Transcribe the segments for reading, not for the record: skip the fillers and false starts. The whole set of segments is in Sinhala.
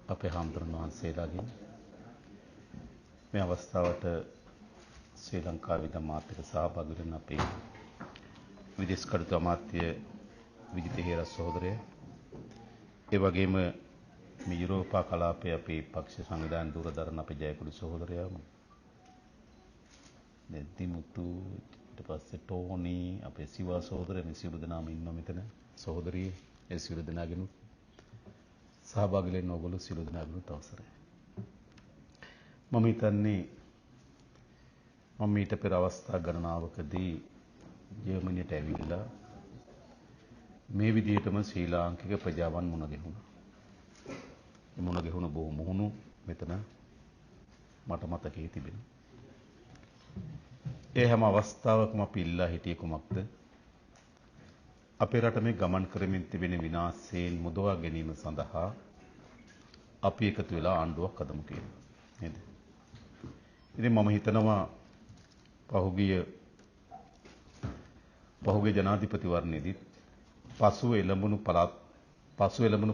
අපේ හාමුදුරන් වහන්සේලාගෙන් මේ අවස්ථාවට ශ්‍රී ලංකා විධමාත්‍යක සහභාගී වෙන අපේ විදේශ කටයුතු අමාත්‍ය විජිත හේරස් සහෝදරය, ඒ වගේම මේ යුරෝපා කලාපයේ අපේ පක්ෂ සංවිධාන දුරදරන අපේ ජයකුඩි සහෝදරයා, දිමුතු, ඊට පස්සේ ටෝනි, අපේ සිවා සහෝදරය, මේ සියලු දෙනාම ඉන්නවා මෙතන. සහෝදරිය, ඒ සියලු දෙනාගෙන සහභාගී වෙන්න ඕගොල්ලෝ සියලු දෙනාගෙන අවසරයි. මම හිතන්නේ මම ඊට පෙර අවස්ථා ගණනාවකදී ජර්මනියට ඇවිල්ලා මේ විදිහටම ශ්‍රී ලාංකික ප්‍රජාවන් මුණ ගැහුණා. මේ මුණ ගැහුණ බොහෝ මුහුණු මෙතන මට මතකයේ තිබෙනවා. ඒ හැම අවස්ථාවකම අපි ඉල්ලා හිටියේ කුමක්ද? අපේ රට මේ ගමන් කරමින් තිබෙන විනාශයෙන් මුදවා ගැනීම සඳහා අපි එකතු වෙලා ආණ්ඩුවක් හදමු කියලා. නේද? ඉතින් මම හිතනවා පහුගිය ජනාධිපතිවරණයේදී පසුව එළඹුණු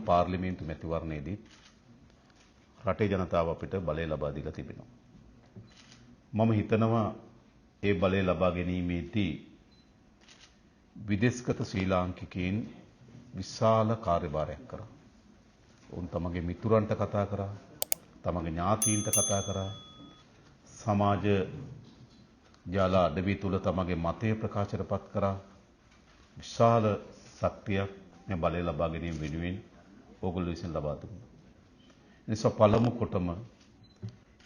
පාර්ලිමේන්තු මැතිවරණයේදී රටේ ජනතාව අපිට බලය ලබා දීලා තිබෙනවා. මම හිතනවා ඒ බලය ලබා ගැනීමේදී විදේශගත ශ්‍රී ලාංකිකයන් විශාල කාර්යභාරයක් කරා. උන් තමගේ මිතුරන්ට කතා කරා, තමගේ ඥාතීන්ට කතා කරා, සමාජ ජාල අඩවි තුල තමගේ මතය ප්‍රකාශයටපත් කරා. විශාල ශක්තියක් මේ බලය ලබා ගැනීම වෙනුවෙන් ඕගොල්ලෝ විසින් ලබා දුන්නා. එනිසා පළමු කොටම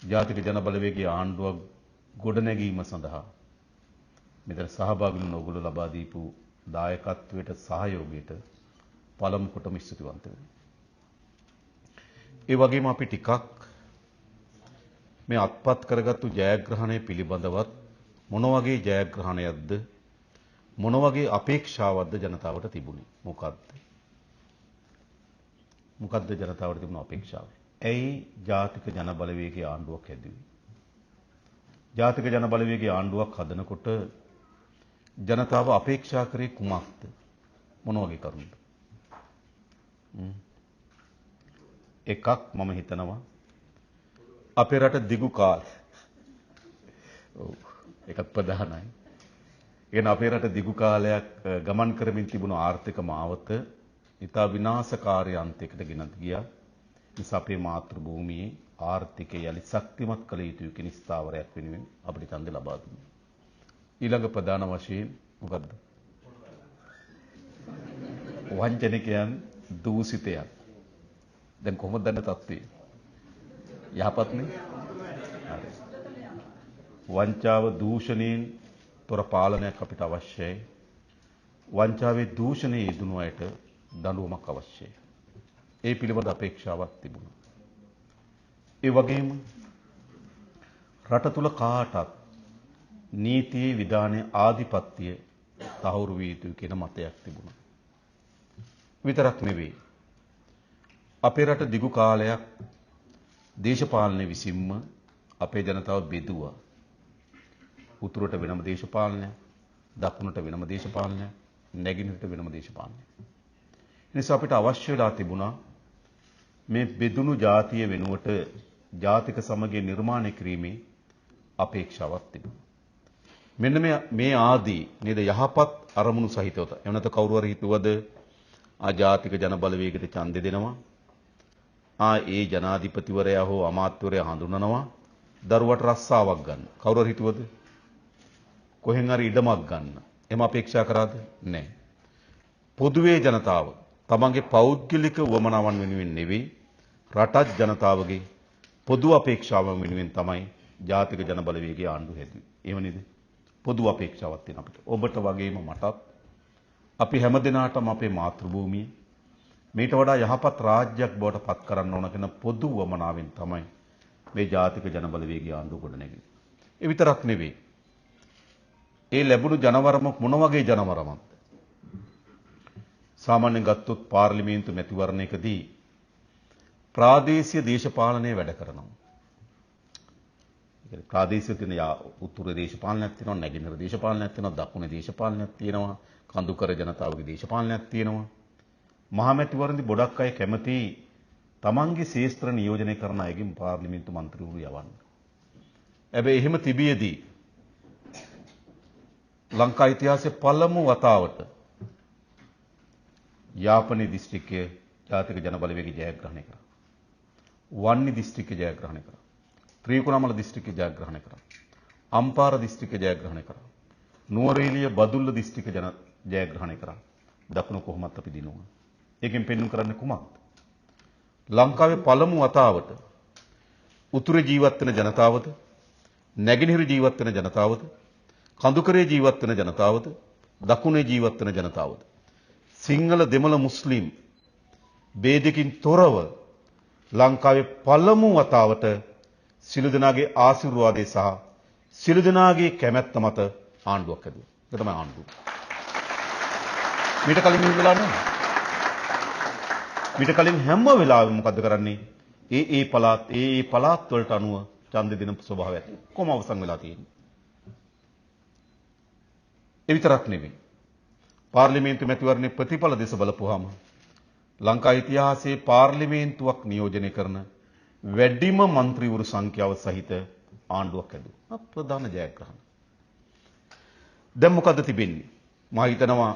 ජාතික ජන බලවේගයේ ආණ්ඩුවක් ගොඩනැගීම සඳහා මෙතන සහභාගී වුණ ඕගොල්ලෝ ලබා දීපු දායකත්වයට සහයෝගයට පළමු කොටම ස්තුතිවන්ත වෙනවා. ඒ වගේම අපි ටිකක් මේ අත්පත් කරගත්තු ජයග්‍රහණය පිළිබඳවත් මොන වගේ ජයග්‍රහණයක්ද, මොන වගේ අපේක්ෂාවක්ද ජනතාවට තිබුණේ? මොකද්ද ජනතාවට තිබුණු අපේක්ෂාව? ඇයි ජාතික ජන බලවේගයේ ආණ්ඩුවක් හැදුවේ? ජාතික ජන බලවේගයේ ආණ්ඩුවක් හදනකොට ජනතාව අපේක්ෂා කරේ කුමක්ද? මොන වගේ කරුණුද? එකක් මම හිතනවා අපේ රට දිගු කාලයක් එකක් ප්‍රධානයි. එන අපේ රට දිගු කාලයක් ගමන් කරමින් තිබුණු ආර්ථික මාවත ඉතා විනාශකාරී අන්තයකට ගෙනත් ගියා. නිසා අපේ මාතෘ භූමියේ ආර්ථිකය යලි ශක්තිමත් කළ යුතු කෙනෙක් ස්ථාවරයක් වෙනුවෙන් අපිට ඡන්දය ලබා දුන්නා. ඊළඟ ප්‍රධාන වශයෙන් මොකද්ද? වංචනිකයන්, දූෂිතයන්. දැන් කොහොමද දන්න තත්ත්වය? යහපත්නේ? හරි. වංචාව, දූෂණයෙන් තොර පාලනයක් අපිට අවශ්‍යයි. වංචාවේ දූෂණයේ යෙදුණු අයට දඬුවමක් අවශ්‍යයි. ඒ පිළිබඳ අපේක්ෂාවක් තිබුණා. ඒ වගේම රට තුල කාටත් නීතියේ විධානයේ ආධිපත්‍ය තහවුරු විය යුතුයි කියන මතයක් තිබුණා. විතරක් නෙවෙයි, අපේ රට දිගු කාලයක් දේශපාලනය විසින්ම අපේ ජනතාව බෙදුවා. උතුරට වෙනම දේශපාලනයක්, දකුණට වෙනම දේශපාලනයක්, නැගෙනහිරට වෙනම දේශපාලනයක්. එනිසා අපිට අවශ්‍ය වෙලා තිබුණා මේ බෙදුණු ජාතිය වෙනුවට ජාතික සමගිය නිර්මාණය කිරීමේ අපේක්ෂාවක් තිබුණා. මෙන්න මේ ආදී නේද යහපත් අරමුණු සහිතව. එහෙම නැත්නම් කවුරු හරි හිතුවද ජාතික ජන බලවේගයට ඡන්දය දෙනවා, ඒ ජනාධිපතිවරයා හෝ අමාත්‍යවරයා හඳුනනවා දරුවට රස්සාවක් ගන්න. කවුරු හරි හිතුවද? කොහෙන් හරි ඉඩමක් ගන්න. එහෙම අපේක්ෂා කරාද? නැහැ. පොදුවේ ජනතාව තමන්ගේ පෞද්ගලික වමනාවන් වෙනුවෙන් නෙවෙයි, රටත් ජනතාවගේ පොදු අපේක්ෂාවන් වෙනුවෙන් තමයි ජාතික ජන බලවේගයේ ආණ්ඩුව හැදුවේ. එහෙම නේද? පොදු අපේක්ෂාවක් තියෙන අපිට. ඔබට වගේම මටත් අපි හැමදෙනාටම අපේ මාතෘ භූමිය මේට වඩා යහපත් රාජ්‍යයක් බවට පත් කරන්න ඕන කියන පොදු වමනාවෙන් තමයි මේ ජාතික ජන බලවේගයේ ආණ්ඩුව ගොඩනැගෙන්නේ. ඒ විතරක් නෙවෙයි. ඒ ලැබුණු ජනවරම මොන වගේ ජනවරමක්ද? සාමාන්‍යයෙන් ගත්තොත් පාර්ලිමේන්තු මැතිවරණයකදී ප්‍රාදේශීය දේශපාලනය වැඩ කරනවා. ඒ ප්‍රාදේශීය තියෙන උතුරේ දේශපාලනයක් තියෙනවා, නැගෙනහිර දේශපාලනයක් තියෙනවා, දකුණේ දේශපාලනයක් තියෙනවා, කඳුකර ජනතාවගේ දේශපාලනයක් තියෙනවා. මහා මැතිවරණදී ගොඩක් අය කැමති තමන්ගේ ශේෂ්ත්‍ර නියෝජනය කරන අයගෙන් පාර්ලිමේන්තු මන්ත්‍රීවරු යවන්න. හැබැයි එහෙම තිබියදී ලංකා ඉතිහාසයේ පළමු වතාවට යාපනයේ දිස්ත්‍රික්කයේ ජාතික ජනබලවේගය ජයග්‍රහණය කරා. වන්නි දිස්ත්‍රික්කය ජයග්‍රහණය කරා. ත්‍රිකුණාමල දිස්ත්‍රික්කය ජයග්‍රහණය කරා. අම්පාර දිස්ත්‍රික්කය ජයග්‍රහණය කරා. නුවරඑළිය බදුල්ල දිස්ත්‍රික්කය ජයග්‍රහණය කරා. දකුණු කොහොමත් අපි දිනුවා. ඒකෙන් පෙන්වන්න කරන්නේ කුමක්ද? ලංකාවේ පළමු වතාවට උතුරේ ජීවත් වෙන ජනතාවද, නැගෙනහිර ජීවත් වෙන ජනතාවද, කඳුකරේ ජීවත් වෙන ජනතාවද, දකුණේ ජීවත් වෙන ජනතාවද, සිංහල දෙමළ මුස්ලිම් ભેදකින් තොරව ලංකාවේ පළමු වතාවට සිළු දෙනාගේ ආශිර්වාදය සහ සිළු දෙනාගේ කැමැත්ත මත ආණ්ඩුවක් හැදුවා. ඒක තමයි ආණ්ඩුව. මීට කලින් මෙහෙම වෙලා නැහැ. මීට කලින් හැම වෙලාවෙම මොකද්ද කරන්නේ? ඒ පළාත් වලට අනුව ඡන්ද දෙන ස්වභාවය ඇති. කොහොම අවසන් වෙලා තියෙන්නේ? ඒ විතරක් නෙවෙයි. පාර්ලිමේන්තු මැතිවරණයේ ප්‍රතිඵල දෙස බලපුවාම ලංකා ඉතිහාසයේ පාර්ලිමේන්තුවක් නියෝජනය කරන වැඩිම മന്ത്രിවරු සංඛ්‍යාව සහිත ආණ්ඩුවක් හැදුවා. ප්‍රධාන ජයග්‍රහණ. දැන් මොකද තිබෙන්නේ? මම හිතනවා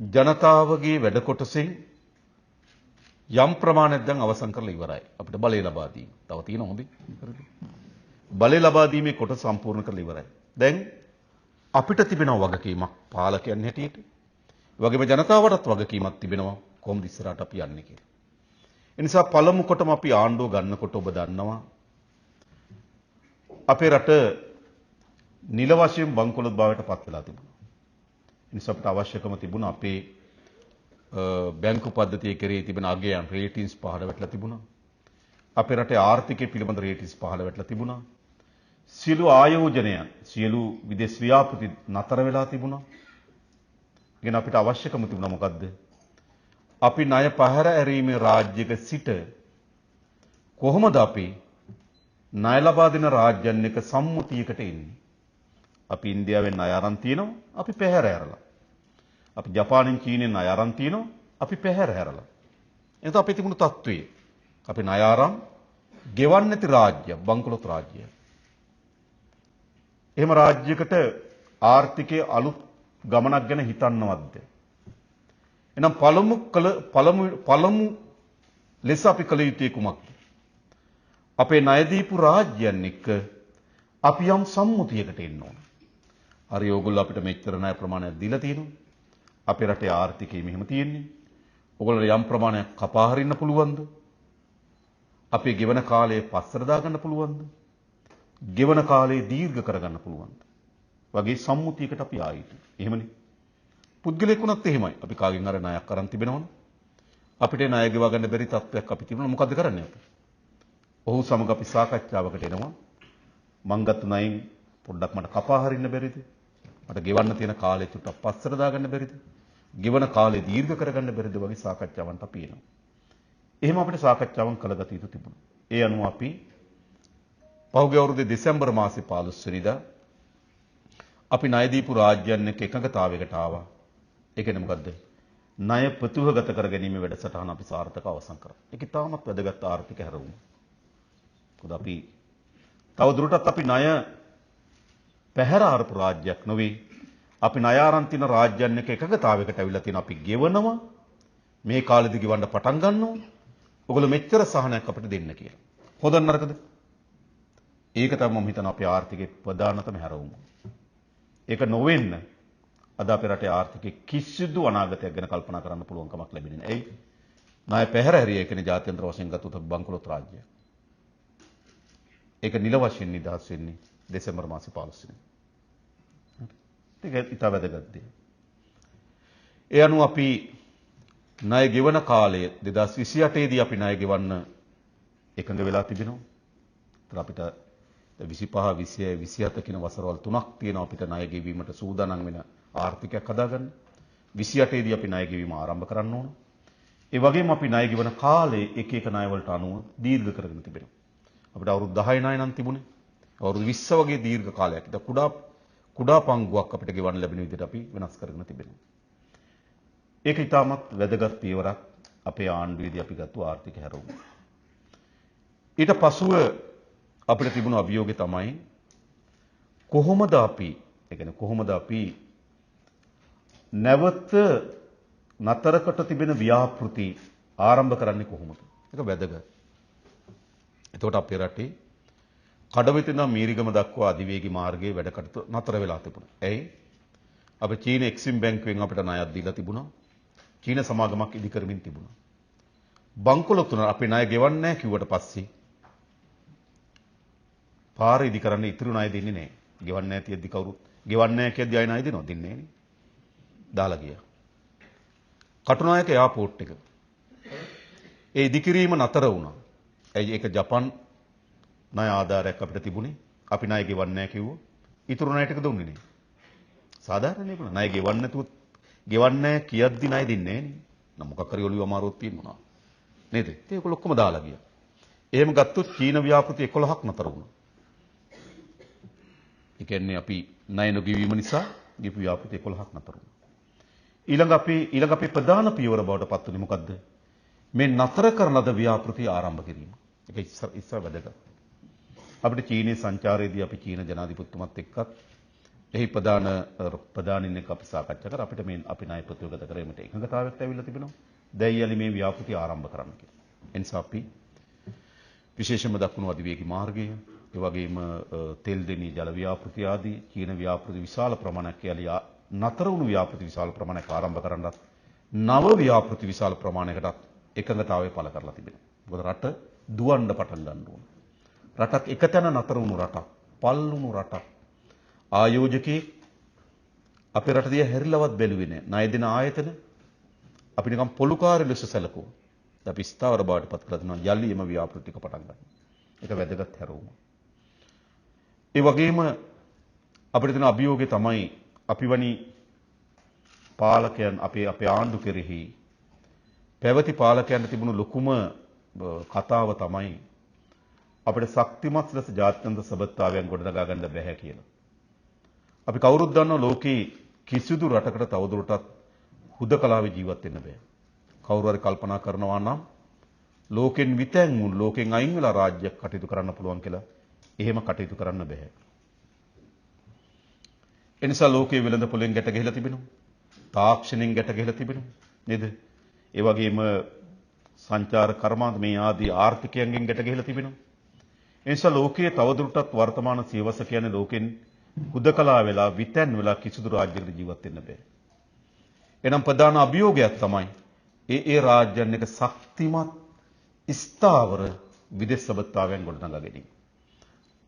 ජනතාවගේ වැඩ කොටසෙන් යම් ප්‍රමාණයක් දැන් අවසන් කරලා ඉවරයි. අපිට බලය ලබා දීම. තව තියෙනවා හොඳේ. බලය ලබා දීමේ කොටස සම්පූර්ණ කරලා ඉවරයි. දැන් අපිට තිබෙනවා වගකීමක් පාලකයන් හැටියට. ඒ වගේම ජනතාවටත් වගකීමක් තිබෙනවා කොහොමද ඉස්සරහට අපි යන්නේ කියලා. ඒ නිසා පළමු කොටම අපි ආණ්ඩුව ගන්නකොට ඔබ දන්නවා අපේ රට නිල වශයෙන් බංකොලොත් භාවයට පත් වෙලා තිබුණා. ඒ නිසා අපිට අවශ්‍යකම තිබුණා අපේ බැංකු පද්ධතිය කෙරෙහි තිබෙන අගයන් රේටින්ස් පහළ වැටලා තිබුණා. අපේ රටේ ආර්ථිකය පිළිබඳ රේටින්ස් පහළ වැටලා තිබුණා. සියලු ආයෝජනයන් සියලු විදේශ ව්‍යාපෘති නතර වෙලා තිබුණා. ඉතින් අපිට අවශ්‍යකම තිබුණා මොකද්ද? අපි ණය පහර ඇරීමේ රාජ්‍යයක සිට කොහොමද අපි ණය ලබා දෙන රාජ්‍යයන් එක සම්මුතියකට එන්නේ? අපි ඉන්දියාවෙන් ණය අරන් තිනවා, අපි පැහැර ඇරලා. අපි ජපානෙන් චීනෙන් ණය අරන් තිනවා, අපි පැහැර ඇරලා. එතකොට අපි තිබුණු තත්ත්වය අපි ණය අරන් ගෙවන්නේ නැති රාජ්‍ය, බංකොලොත් රාජ්‍යය. එහෙම රාජ්‍යයකට ආර්ථිකයේ අලුත් ගමනක් ගැන හිතන්නවත්ද? එහෙනම් පළමු ලෙස අපි කළ යුත්තේ කුමක්ද? අපේ ණය දීපු රාජ්‍යයන් එක්ක අපි යම් සම්මුතියකට එන්න ඕන. හරි ඕගොල්ලෝ අපිට මෙච්චර ණය ප්‍රමාණයක් දීලා තියෙනවා. අපේ රටේ ආර්ථිකය මෙහෙම තියෙන්නේ. ඕගොල්ලෝ යම් ප්‍රමාණයක් කපා හරින්න පුළුවන්ද? අපේ ගෙවන කාලය පස්සට දාගන්න පුළුවන්ද? ගෙවන කාලේ දීර්ඝ කරගන්න පුළුවන්ද? වගේ සම්මුතියකට අපි ආයිතු. එහෙමනේ. පුද්ගලයෙක් වුණත් එහෙමයි. අපි කාගෙන් අර ණයක් අරන් තිබෙනවනේ. අපිට ණය ගෙවා ගන්න බැරි තත්ත්වයක් අපි තිබුණා. මොකද්ද කරන්නේ අපි? ඔහු සමග අපි සාකච්ඡාවකට එනවා. මං ගත්ත ණයින් පොඩ්ඩක් මට කපා හරින්න බැරිද? මට ගෙවන්න තියෙන කාලය චුට්ටක් පස්සට දාගන්න බැරිද? ගෙවන කාලේ දීර්ඝ කරගන්න බැරිද වගේ සාකච්ඡාවන්ට අපි එනවා. එහෙම අපිට සාකච්ඡාවන් කළගත යුතු තිබුණා. ඒ අනුව අපි පහුගිය අවුරුද්දේ දෙසැම්බර් මාසේ 15 වෙනිදා අපි ණය දීපු රාජ්‍යයන් එක්ක එකඟතාවයකට ආවා. ඒ කියන්නේ මොකද්ද? ණය ප්‍රතිවගත කර ගැනීම වැඩසටහන අපි සාර්ථකව අවසන් කරා. ඒක තාමත් වැදගත් ආර්ථික හැරවුම. මොකද අපි තව දුරටත් අපි ණය පැහැර ආරපු රාජ්‍යයක් නෙවෙයි. අපි ණය ආරන් තින රාජ්‍යයන් එක්ක එකඟතාවයකට අවිලා තියෙන අපි ගෙවනවා. මේ කාලෙදි ගෙවන්න පටන් ගන්නවා. ඔයගොල්ලෝ මෙච්චර සහනයක් අපිට දෙන්න කියලා. හොඳ නරකද? ඒක තමයි මම හිතන අපේ ආර්ථිකයේ ප්‍රධානතම හැරවුම. ඒක නොවෙන්න අද අපේ රටේ ආර්ථිකයේ කිසිදු අනාගතයක් ගැන කල්පනා කරන්න පුළුවන් කමක් ලැබෙන්නේ නැහැ. එයි ණය පැහැර හැරිය කියන්නේ ජාත්‍යන්තර වශයෙන් ගත්තොත් බංකොලොත් රාජ්‍යයක්. ඒක නිල වශයෙන් නිදහස් වෙන්නේ දෙසැම්බර් මාසේ 15 වෙනිදා. ඒක ඉතා වැදගත් දෙයක්. ඒ අනුව අපි ණය ගෙවන කාලය 2028 දී අපි ණය ගෙවන්න එකඟ වෙලා තිබෙනවා. ඒතර අපිට 25 26 27 කියන වසරවල් 3ක් තියෙනවා අපිට ණය ගෙවීමට සූදානම් වෙන ආර්ථිකයක් හදාගන්න. 28 දී අපි ණය ගෙවීම ආරම්භ කරන්න ඕන. ඒ වගේම අපි ණය ගෙවන කාලේ එක එක ණය වලට අනුව දීර්ඝ කරගෙන තිබෙනවා. අපිට අවුරුදු 10 ණය නම් තිබුණේ. අවුරුදු 20 වගේ දීර්ඝ කාලයක්. ඒක කුඩා පංගුවක් අපිට ගෙවන්න ලැබෙන විදිහට අපි වෙනස් කරගෙන තිබෙනවා. ඒක ඊටමත් වැදගත් පියවරක් අපේ ආණ්ඩුවේදී අපි ගත්තු ආර්ථික හැරවුම. ඊට පසුව අපිට තිබුණු අභියෝගය තමයි කොහොමද අපි නැවත නතරකට තිබෙන ව්‍යාපෘති ආරම්භ කරන්නේ කොහොමද? ඒක වැදගත්. එතකොට අපේ රටේ කඩවෙත ඉඳන් මීරිගම දක්වා අධිවේගී මාර්ගයේ වැඩ කටයුතු නතර වෙලා තිබුණා. ඇයි? අපි චීන එක්සිම් බැංකුවෙන් අපිට ණයක් දීලා තිබුණා. චීන සමාගමක් ඉදි කරමින් තිබුණා. බංකොලොත් තුන අපි ණය ගෙවන්නේ නැහැ කිව්වට පස්සේ පාර ඉදි කරන්න ඉතුරු ණය දෙන්නේ නැහැ. ගෙවන්නේ නැහැ තියද්දි කවුරුත් ගෙවන්නේ නැහැ කියද්දි අය ණය දෙනවද? දෙන්නේ නැහැ නේ. දාලා ගියා. කටුනායක එයාපෝට් එක. ඒ ඉදි කිරීම නතර වුණා. ඇයි ඒක ජපන් ණය ආධාරයක් අපිට තිබුණේ. අපි ණය ගෙවන්නේ නැහැ කිව්වෝ. ඉතුරු ණය ටික දුන්නේ නේ. සාධාරණ නේ. ණය ගෙවන්නේ නැතුව ගෙවන්නේ නැහැ කියද්දි ණය දෙන්නේ නැහැ නේ. නම් මොකක් හරි ඔලිව අමාරුවක් තියෙනවා. නේද? ඒක ඔක්කොම දාලා ගියා. එහෙම ගත්තොත් චීන ව්‍යාපෘති 11ක් නතර වුණා. ඒ කියන්නේ අපි ණය නොගෙවීම නිසා ගිපු ව්‍යාපෘති 11ක් නතර වුණා. ඊළඟ අපි ප්‍රධාන පියවර බවට පත් වුණේ මොකද්ද? මේ නතර කරන ලද ව්‍යාපෘති ආරම්භ කිරීම. ඒක ඉස්සර වැදගත්. අපිට චීනයේ සංචාරයේදී අපි චීන ජනාධිපතිතුමත් එක්කත් එහි ප්‍රධානින් එක්ක අපි සාකච්ඡා කරා. අපිට මේ අපි ණය ප්‍රතිගත කිරීමට එකඟතාවයක් ඇවිල්ලා තිබෙනවා. දැන් යලි මේ ව්‍යාපෘති ආරම්භ කරන්න කියලා. එනිසා අපි විශේෂයෙන්ම දක්වන අධිවේගී මාර්ගය, ඒ වගේම තෙල්දෙනී ජල ව්‍යාපෘති ආදී චීන ව්‍යාපෘති විශාල ප්‍රමාණයක් යලි නතර වුණු ව්‍යාපෘති විශාල ප්‍රමාණයක් ආරම්භ කරන්නත් නව ව්‍යාපෘති විශාල ප්‍රමාණයකටත් එකඟතාවය පළ කරලා තිබෙනවා. මොකද රට දුවන්න පටන් ගන්න ඕන. රටක් එකතැන නතර වුණු රටක්, පල්ලුණු රටක්. ආයෝජකේ අපේ රට දිහා හැරිලවත් බැලුවේ නැහැ. ණය දෙන ආයතන අපි නිකන් පොලුකාරය ලෙස සැලකුවා. අපි ස්ථාවර බවට පත් කරලා දෙනවා යලි එම ව්‍යාපෘති ටික පටන් ගන්න. ඒක වැදගත් හැරවුම. ඒ වගේම අපිට තියෙන අභියෝගය තමයි අපි වනි පාලකයන් අපේ ආණ්ඩු කෙරෙහි පැවති පාලකයන්ට තිබුණු ලොකුම කතාව තමයි අපිට ශක්තිමත් ලෙස ජාත්‍යන්තර සබඳතාවයන් ගොඩනගා ගන්න බැහැ කියලා. අපි කවුරුත් දන්නවා ලෝකේ කිසිදු රටකට තවදුරටත් හුදකලාවේ ජීවත් වෙන්න බෑ. කවුරු හරි කල්පනා කරනවා නම් ලෝකෙන් විතැන් වුන් ලෝකෙන් අයින් වෙලා රාජ්‍යයක් කටයුතු කරන්න පුළුවන් කියලා එහෙම කටයුතු කරන්න බෑ. එනිසා ලෝකයේ වෙළඳ පොලෙන් ගැට ගැහිලා තිබෙනවා. තාක්ෂණයෙන් ගැට ගැහිලා තිබෙනවා. නේද? ඒ වගේම සංචාර කර්මාන්ත මේ ආදී ආර්ථිකයන්ගෙන් ගැට ගැහිලා තිබෙනවා. එනිසා ලෝකයේ තවදුරටත් වර්තමාන සියවස කියන්නේ ලෝකෙන් හුදකලා වෙලා විතැන් වෙලා කිසිදු රාජ්‍යයකට ජීවත් වෙන්න බෑ. එනම් ප්‍රධාන අභියෝගයක් තමයි ඒ රාජ්‍යයන් එක ශක්තිමත් ස්ථාවර විදේශ සබඳතාවයන් ගොඩනගා ගැනීම.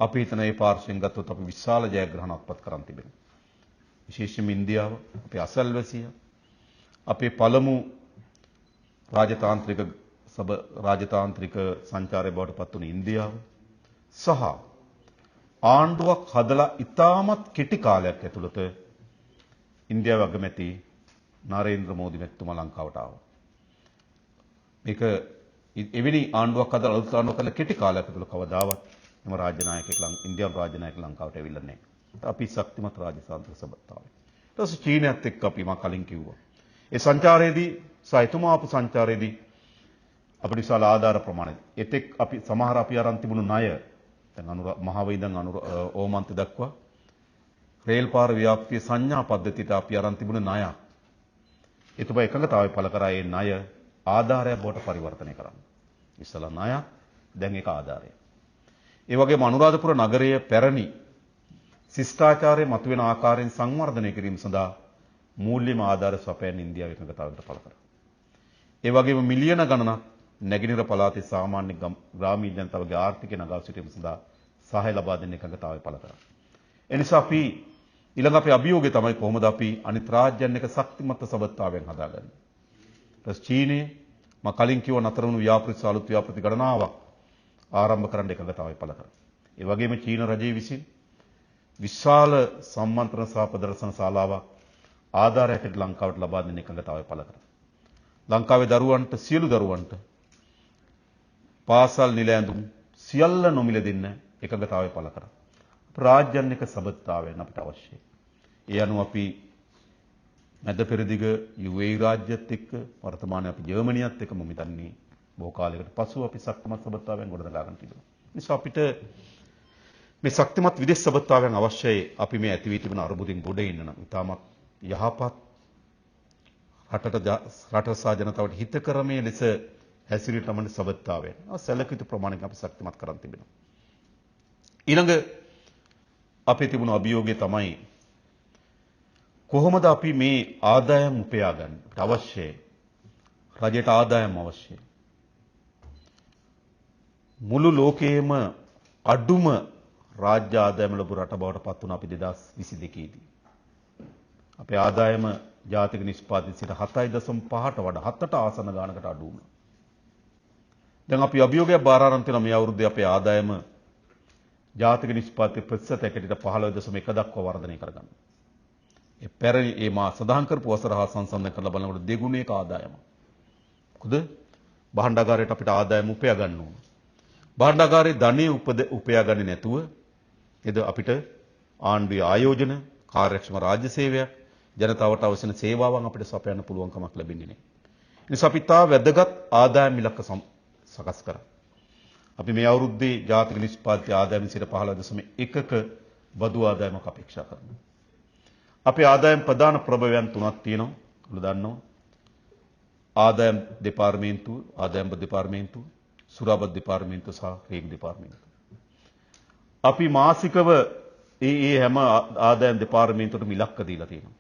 අපි හිතන මේ පාර්ශ්වයෙන් ගත්තොත් අපි විශාල ජයග්‍රහණයක් පත් කරන් තිබෙනවා. විශේෂයෙන්ම ඉන්දියාව, අපේ අසල්වැසිය, අපේ පළමු රාජතාන්ත්‍රික සංචාරය බවට පත් වුණු ඉන්දියාව සහ ආණ්ඩුවක් හදලා ඉතාමත් කෙටි කාලයක් ඇතුළත ඉන්දියාවේ අගමැති නරේන්ද්‍ර මෝදි මැතිතුමා ලංකාවට ආවා. මේක එවැනි ආණ්ඩුවක් හදලා අලුත් ආණ්ඩුවක් කරලා කෙටි කාලයක් ඇතුළත කවදාවත් එම ඉන්දියානු රාජ්‍ය නායක ලංකාවට ඇවිල්ලා නැහැ. අපි ශක්තිමත් රාජතාන්ත්‍රික සබඳතාවය. ඊට පස්සේ චීනයත් එක්ක අපි මා කලින් කිව්වා. ඒ සංචාරයේදී එතුමා ආපු සංචාරයේදී අපිට විශාල ආධාර ප්‍රමාණයක්. එතෙක් අපි සමහර අපි අරන් තිබුණු ණය දැන් මහවයි ඉඳන් ඕමන්ත දක්වා රේල් පාර ව්‍යාප්තිය සංඥා පද්ධතියට අපි අරන් තිබුණු ණය. එතුමා එකඟතාවය පළ කරා ඒ ණය ආධාරයක් බවට පරිවර්තනය කරන්න. ඉස්සලා ණය දැන් ඒක ආධාරය. ඒ වගේම අනුරාධපුර නගරයේ පැරණි ශිෂ්ටාචාරයේ මතුවෙන ආකාරයෙන් සංවර්ධනය කිරීම සඳහා මූල්‍යම ආධාර සපයන ඉන්දියාව එකඟතාවයකට පළ කරා. ඒ වගේම මිලියන ගණනක් නැගෙනහිර පළාතේ සාමාන්‍ය ග්‍රාමීණ ජනතාවගේ ආර්ථිකය නගා සිටීම සඳහා සහාය ලබා දෙන්න එකඟතාවය පළ කරා. එනිසා අපි ඊළඟ අපේ අභියෝගය තමයි කොහොමද අපි අනිත් රාජ්‍යයන් එක ශක්තිමත් සබඳතාවයෙන් හදාගන්නේ. ඊට චීනයේ මා කලින් කිව්ව නතර වුණු ව්‍යාපෘති අලුත් ව්‍යාපෘති ගණනාවක් ආරම්භ කරන්න එකඟතාවය පළ කරා. ඒ වගේම චීන රජය විසින් විශාල සම්මන්ත්‍රණ සහ ප්‍රදර්ශන ශාලාවක් ආධාරයකට ලංකාවට ලබා දෙන්න එකඟතාවය පළ කරා. ලංකාවේ දරුවන්ට සියලු දරුවන්ට පාසල් නිල ඇඳුම් සියල්ල නොමිල දෙන්න එකඟතාවය පළ කරා. රාජ්‍යයන් එක සබඳතාවයන් අපිට අවශ්‍යයි. ඒ අනුව අපි මැද පෙරදිග UAE රාජ්‍යත් එක්ක වර්තමානයේ අපි ජර්මනියත් එක්ක මම හිතන්නේ බොහෝ කාලයකට පසු අපි ශක්තිමත් සබඳතාවයන් ගොඩනගා ගන්න තිබෙනවා. නිසා අපිට මේ ශක්තිමත් විදේශ සබඳතාවයන් අවශ්‍යයි. අපි මේ ඇති වී තිබෙන අරුබුදින් ගොඩ එන්න නම් ඉතාමත් යහපත් රට සහ ජනතාවට හිතකරමේ ලෙස හැසිරීම තමයි සබඳතාවයන්. සැලකිත ප්‍රමාණයක අපි ශක්තිමත් කරන් තිබෙනවා. ඊළඟ අපේ තිබුණු අභියෝගය තමයි කොහොමද අපි මේ ආදායම් උපයා ගන්න? අවශ්‍යයි. රජයට ආදායම් අවශ්‍යයි. මුළු ලෝකයේම අඩුම රාජ්‍ය ආදායම ලැබු රට බවට පත් වුණා අපි 2022 දී. අපේ ආදායම ජාතික නිෂ්පාදනයේ සිට 7.5ට වඩා 7ට ආසන්න ගානකට අඩු වුණා. දැන් අපි අභියෝගයක් බාර අරන් තියෙනවා මේ අවුරුද්දේ අපේ ආදායම ජාතික නිෂ්පාදනයේ ප්‍රතිශතයකට 15.1 දක්වා වර්ධනය කරගන්න. ඒ පැරණි ඒ මා සඳහන් කරපු වසර හා සංසන්දනය කරලා බලනකොට දෙගුණයක ආදායම. මොකද භාණ්ඩාගාරයට අපිට ආදායම උපයා ගන්න ඕන. භාණ්ඩාගාරයේ ධනෙ උපයා ගන්නේ නැතුව එද අපිට ආණ්ඩුවේ ආයෝජන කාර්යක්ෂම රාජ්‍ය සේවයක් ජනතාවට අවශ්‍ය කරන සේවාවන් අපිට සපයන්න පුළුවන් කමක් ලැබෙන්නේ නැහැ. ඒ නිසා අපි තා වැදගත් ආදායම් ඉලක්ක සකස් කරා. අපි මේ අවුරුද්දේ ජාතික නිෂ්පාදිත ආදායම 15.1ක බදු ආදායමක් අපේක්ෂා කරනවා. අපේ ආදායම් ප්‍රධාන ප්‍රභවයන් තුනක් තියෙනවා. ඔයාලා දන්නවා. ආදායම් දෙපාර්තමේන්තුව, ආදායම් දෙපාර්තමේන්තුව, සුරාබත් දෙපාර්තමේන්තුව සහ රේගු දෙපාර්තමේන්තුව. අපි මාසිකව ඒ හැම ආදායම් දෙපාර්තමේන්තුවටම ඉලක්ක දීලා තියෙනවා.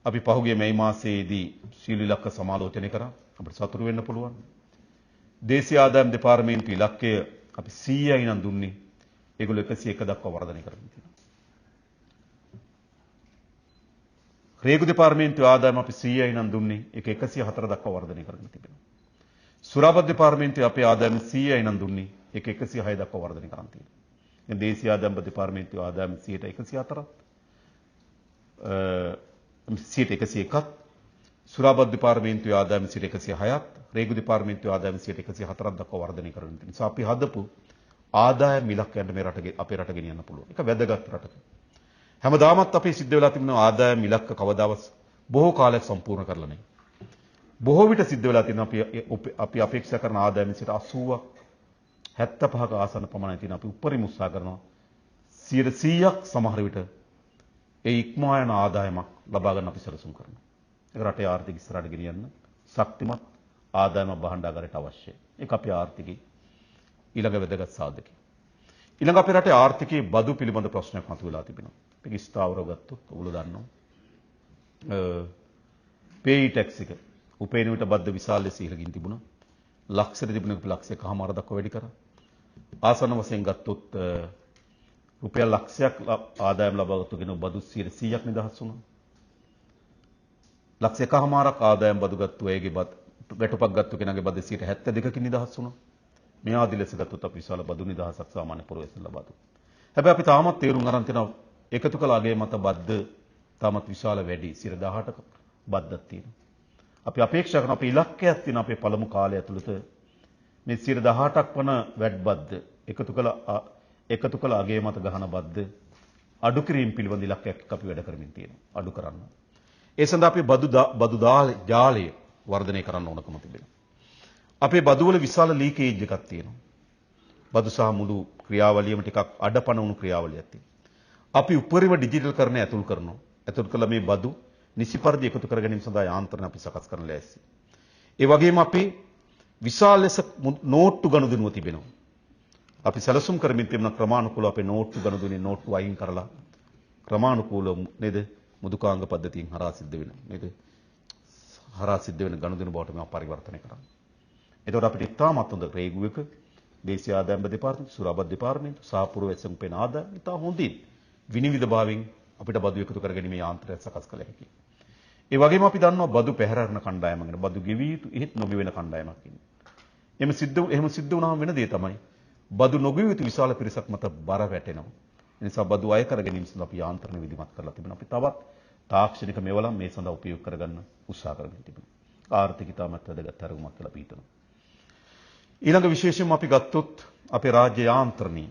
අපි පහුගිය මේ මාසයේදී සීල ඉලක්ක සමාලෝචනය කරා. අපිට සතුටු වෙන්න පුළුවන්. දේශීය ආදායම් දෙපාර්තමේන්තුව ඉලක්කය අපි 100යි නම් දුන්නේ. ඒගොල්ලෝ 101 දක්වා වර්ධනය කරගෙන තියෙනවා. රේගු දෙපාර්තමේන්තුවේ ආදායම අපි 100යි නම් දුන්නේ. ඒක 104 දක්වා වර්ධනය කරගෙන තිබෙනවා. සුරාබත් දෙපාර්තමේන්තුවේ අපේ ආදායම 100යි නම් දුන්නේ. ඒක 106 දක්වා වර්ධනය කරන් තියෙනවා. දැන් දේශීය ආදායම් දෙපාර්තමේන්තුවේ ආදායම 104ක් 101ක් සුරාබත් දෙපාර්තමේන්තුවේ ආදායම 106ක් රේගු දෙපාර්තමේන්තුවේ ආදායම 104ක් දක්වා වර්ධනය කරගෙන තියෙනවා. නිසා අපි හදපු ආදායම් ඉලක්කයන්ට මේ රට අපේ රට ගෙනියන්න පුළුවන්. ඒක වැදගත් රටක. හැමදාමත් අපි සිද්ධ වෙලා තිබෙන ආදායම් ඉලක්ක කවදාවත් බොහෝ කාලයක් සම්පූර්ණ කරලා නැහැ. බොහෝ විට සිද්ධ වෙලා තියෙන අපි අපේක්ෂා කරන ආදායම 80ක් 75ක ආසන්න ප්‍රමාණයක් තියෙන අපි උපරිම උත්සාහ කරනවා 100ක් සමහර විට ඒ ඉක්මවා යන ආදායමක් ලබා ගන්න අපි සැලසුම් කරනවා. ඒක රටේ ආර්ථික ඉස්සරහට ගෙනියන්න ශක්තිමත් ආදායම භාණ්ඩාගාරයට අවශ්‍යයි. ඒක අපේ ආර්ථිකයේ ඊළඟ වැදගත් සාධකය. ඊළඟ අපේ රටේ ආර්ථිකයේ බදු පිළිබඳ ප්‍රශ්නයක් මතුවලා තිබෙනවා. මේක ස්ථාවරව ගත්තොත් ඔයගොල්ලෝ දන්නවා. පේයි ටැක්ස් එක උපයන විට බද්ද විශාල ලෙස ඉහළගින් තිබුණා. ලක්ෂයට තිබුණ ලක්ෂයකමාර දක්වා වැඩි කරා. ආසන්න වශයෙන් ගත්තොත් රුපියල් ලක්ෂයක් ආදායම් ලබාගත්තු කෙනෙකු බදු 100ක් නිදහස් වුණා. ලක්ෂයකමාරක් ආදායම් බදු ගත්තු අයගේ ගැටුපක් ගත්තු කෙනාගේ බද 72කින් නිදහස් වුණා. මේ ආදි ලෙස ගත්තොත් අපි විශාල බදු නිදහසක් සාමාන්‍ය පුරවැසියන් ලබා දුන්නා. හැබැයි අපි තාමත් තේරුම් අරන් තියෙනවා එකතු කළ අගය මත බද්ද තාමත් විශාල වැඩි 18ක බද්දක් තියෙනවා. අපි අපේක්ෂා කරන අපේ ඉලක්කයක් තියෙන අපේ පළමු කාලය ඇතුළත මේ 18ක් වන වැඩ් බද්ද එකතු කළ අගය මත ගහන බද්ද අඩු කිරීම පිළිබඳ ඉලක්කයක් අපි වැඩ කරමින් තියෙනවා. අඩු කරන්න. ඒ සඳහා අපි බදු ජාලය වර්ධනය කරන්න ඕනකම තිබෙනවා. අපේ බදු වල විශාල ලීකේජ් එකක් තියෙනවා. බදු සහ මුළු ක්‍රියාවලියම ටිකක් අඩපණ වුණු ක්‍රියාවලියක් තියෙනවා. අපි උපරිම ඩිජිටල් කරන්න ඇතුල් කරනවා. ඇතුල් කළ මේ බදු නිසි පරිදි එකතු කර ගැනීම සඳහා යාන්ත්‍රණ අපි සකස් කරන්න ලෑස්ති. ඒ වගේම අපි විශාල ලෙස නෝට්ටු ගනුදෙනුව තිබෙනවා. අපි සැලසුම් කරමින් තිබෙන ක්‍රමානුකූලව අපේ නෝට්ටු ගනුදෙනුවේ නෝට්ටු අයින් කරලා ක්‍රමානුකූලව නේද මුදුකාංග පද්ධතියෙන් හරහා සිද්ධ වෙන නේද හරහා සිද්ධ වෙන ගනුදෙනු බවට මේවා පරිවර්තනය කරන්න. එතකොට අපිට ඉතාමත් හොඳ රේගුවක දේශීය ආදායම් දෙපාර්තමේන්තුව සුරාබත් දෙපාර්තමේන්තුව සහ පුරවැසියන් පෙන ආදායම් ඉතා හොඳින් විනිවිද භාවයෙන් අපිට බදු එකතු කරගැනීමේ යාන්ත්‍රයක් සකස් කළ හැකියි. ඒ වගේම අපි දන්නවා බදු පැහැරන කණ්ඩායම ගැන බදු ගෙවී යුතු එහෙත් නොගෙවෙන කණ්ඩායමක් ඉන්නේ. එහෙම සිද්ධ වුණාම වෙන දේ තමයි බදු නොගෙවිය යුතු විශාල පිරිසක් මත බර වැටෙනවා. ඒ නිසා බදු අය කර ගැනීම සඳහා අපි යාන්ත්‍රණ විධිමත් කරලා තිබෙනවා. අපි තවත් තාක්ෂණික මේවලම් මේ සඳහා උපයෝග කරගන්න උත්සාහ කරගෙන තිබෙනවා. ආර්ථික ඉතාමත් වැදගත් අරමුණක් කියලා අපි හිතනවා. ඊළඟ විශේෂයෙන්ම අපි ගත්තොත් අපේ රාජ්‍ය යාන්ත්‍රණය